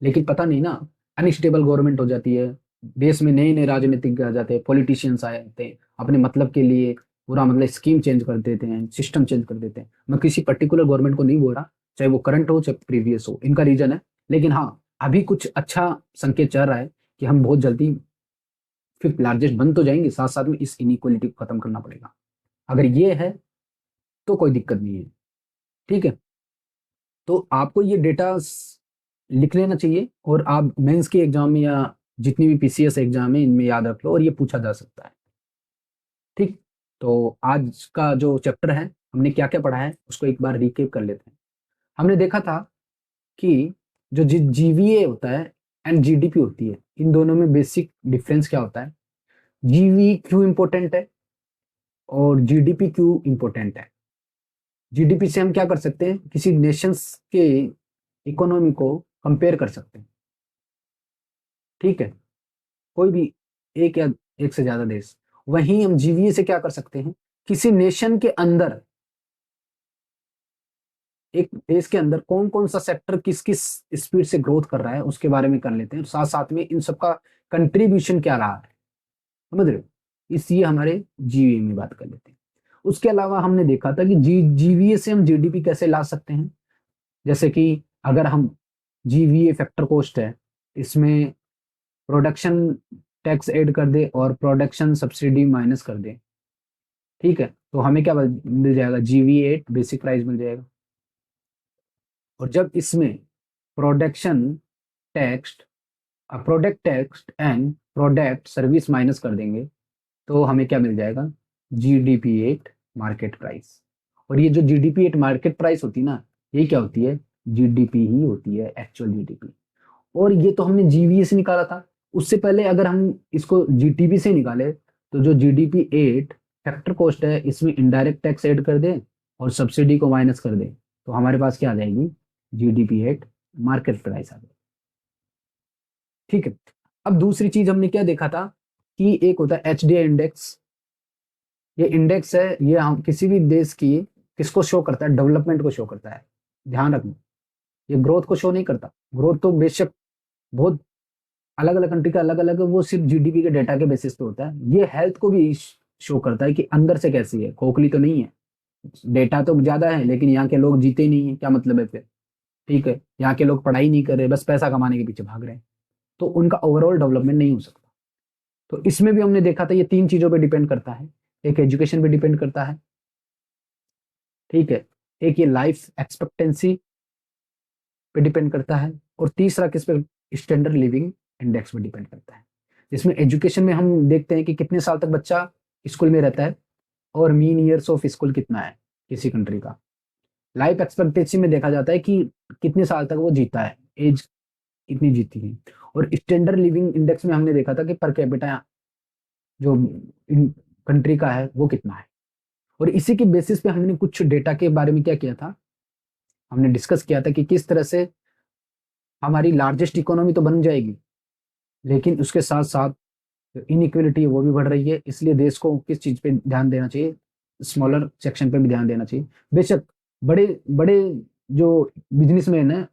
लेकिन पता नहीं ना, अनस्टेबल गवर्नमेंट हो जाती है, देश में नए नए राजनीतिक आ जाते हैं, पॉलिटिशियंस आ जाते हैं अपने मतलब के लिए, पूरा मतलब स्कीम चेंज कर देते हैं, सिस्टम चेंज कर देते हैं। मैं किसी पर्टिकुलर गवर्नमेंट को नहीं बोल रहा, चाहे वो करंट हो चाहे प्रीवियस हो, इनका रीजन है। लेकिन हाँ, अभी कुछ अच्छा संकेत चल रहा है कि हम बहुत जल्दी फिफ्थ लार्जेस्ट बन तो जाएंगे, साथ साथ में इस इनइक्वलिटी को खत्म करना पड़ेगा। अगर ये है तो कोई दिक्कत नहीं है। ठीक है, तो आपको ये डेटा लिख लेना चाहिए, और आप मेंस के एग्जाम में या जितनी भी पीसीएस एग्जाम है इनमें याद रख लो, और ये पूछा जा सकता है। ठीक, तो आज का जो चैप्टर है हमने क्या क्या पढ़ा है उसको एक बार रिकेप कर लेते हैं। हमने देखा था कि जो जीवीए होता है एंड जीडीपी होती है, इन दोनों में बेसिक डिफरेंस क्या होता है। जीवी क्यों इंपॉर्टेंट है और जीडीपी क्यों इंपॉर्टेंट है। जीडीपी से हम क्या कर सकते हैं, किसी नेशंस के इकोनॉमी को कंपेयर कर सकते हैं। ठीक है, कोई भी एक या एक से ज्यादा देश। वहीं हम जीवीए से क्या कर सकते हैं, किसी नेशन के अंदर, एक देश के अंदर कौन कौन सा सेक्टर किस किस स्पीड से ग्रोथ कर रहा है उसके बारे में कर लेते हैं, साथ साथ में इन सबका कंट्रीब्यूशन क्या रहा है। समझ रहे हो? इसलिए हमारे जीवीए में बात कर लेते हैं। उसके अलावा हमने देखा था कि जीवीए से हम जीडीपी कैसे ला सकते हैं। जैसे कि अगर हम जीवीए फैक्टर कॉस्ट है, इसमें प्रोडक्शन टैक्स ऐड कर दे और प्रोडक्शन सब्सिडी माइनस कर दे, ठीक है, तो हमें क्या मिल जाएगा, जीवी 8 बेसिक प्राइस मिल जाएगा। और जब इसमें production tax, product tax and product service minus कर देंगे, तो हमें क्या मिल जाएगा, GDP 8 मार्केट प्राइस। और ये जो GDP 8 मार्केट प्राइस होती है ना, ये क्या होती है, जीडीपी ही होती है, एक्चुअल जीडीपी। और ये तो हमने जीवीए से निकाला था। उससे पहले अगर हम इसको जीटीबी से निकाले, तो जो GDP 8 फैक्टर कॉस्ट है इसमें इनडायरेक्ट टैक्स ऐड कर दे और सब्सिडी को माइनस कर दे, तो हमारे पास क्या आ जाएगी, GDP 8 मार्केट प्राइस आ जाएगी। ठीक है, अब दूसरी चीज हमने क्या देखा था कि एक होता है HDI इंडेक्स। ये इंडेक्स है, ये हम किसी भी देश की किसको शो करता है, डेवलपमेंट को शो करता है। ध्यान रखना, ये ग्रोथ को शो नहीं करता। ग्रोथ तो बेशक बहुत अलग-अलग कंट्री का अलग-अलग वो सिर्फ़ जीडीपी के डाटा के बेसिस पे होता है। ये हेल्थ को भी शो करता है कि अंदर से कैसी है, खोखली तो नहीं है। डेटा तो ज़्यादा है लेकिन यहाँ के लोग जीते ही नहीं है, क्या मतलब है फिर? ठीक है, यहाँ के लोग पढ़ाई नहीं कर रहे, बस पैसा कमाने के पीछे भाग रहे हैं, तो उनका ओवरऑल डेवलपमेंट नहीं हो सकता। तो इसमें भी हमने देखा था ये 3 चीज़ों पे डिपेंड करता है। एक एजुकेशन पे डिपेंड करता है, ठीक है? एक ये लाइफ एक्सपेक्टेंसी पे डिपेंड करता है और तीसरा किस पे स्टैंडर्ड लिविंग इंडेक्स पे डिपेंड करता है। जिसमें एजुकेशन में हम देखते हैं कि कितने साल तक बच्चा स्कूल में रहता है और मीन ईयर्स ऑफ स्कूल कितना है किसी कंट्री का। लाइफ एक्सपेक्टेंसी में देखा जाता है कि कितने साल तक वो जीता है, एज कितनी जीती है। और स्टैंडर्ड लिविंग इंडेक्स में हमने देखा था कि पर कैपिटा जो इन कंट्री का है वो कितना है। और इसी के बेसिस पे हमने कुछ डेटा के बारे में क्या किया था, हमने डिस्कस किया था कि किस तरह से हमारी लार्जेस्ट इकोनॉमी तो बन जाएगी, लेकिन उसके साथ-साथ इनइक्वालिटी है वो भी बढ़ रही है, इसलिए देश को किस चीज़ पे ध्यान देना चाहिए, स्मॉलर सेक्शन पे भी ध्यान देना चाहिए। बेशक बड़े बड़े जो बिज़नेसमैन हैं,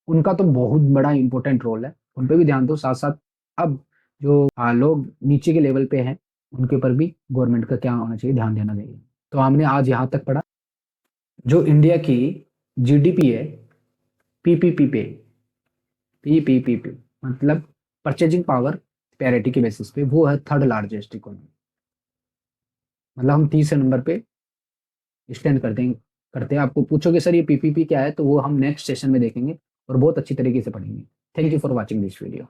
उनका तो बहुत बड़ा इम्पोर्टेंट रोल है, उन पे भी ध्यान दो, साथ-साथ अब जो लोग नीचे के लेवल पे हैं, उनके ऊपर भी गवर्नमेंट का क्या होना चाहिए, ध्यान देना चाहिए। तो हमने आज यहाँ तक पढ़ा, जो इंडिया की जीडीपी है, पीपीपी पे, पीपीपी मतलब परचेजिंग पावर पैरिटी के बेसिस पे वो है थर्ड लार्जेस्ट इकोनॉमी। मतलब हम तीसरे नंबर पे स्टैंड करते हैं। आपको पूछोगे सर ये पीपीपी क्या है, तो वो हम नेक्स्ट सेशन में देखेंगे और बहुत अच्छी तरीके से पढ़ेंगे। Thank you for watching this video.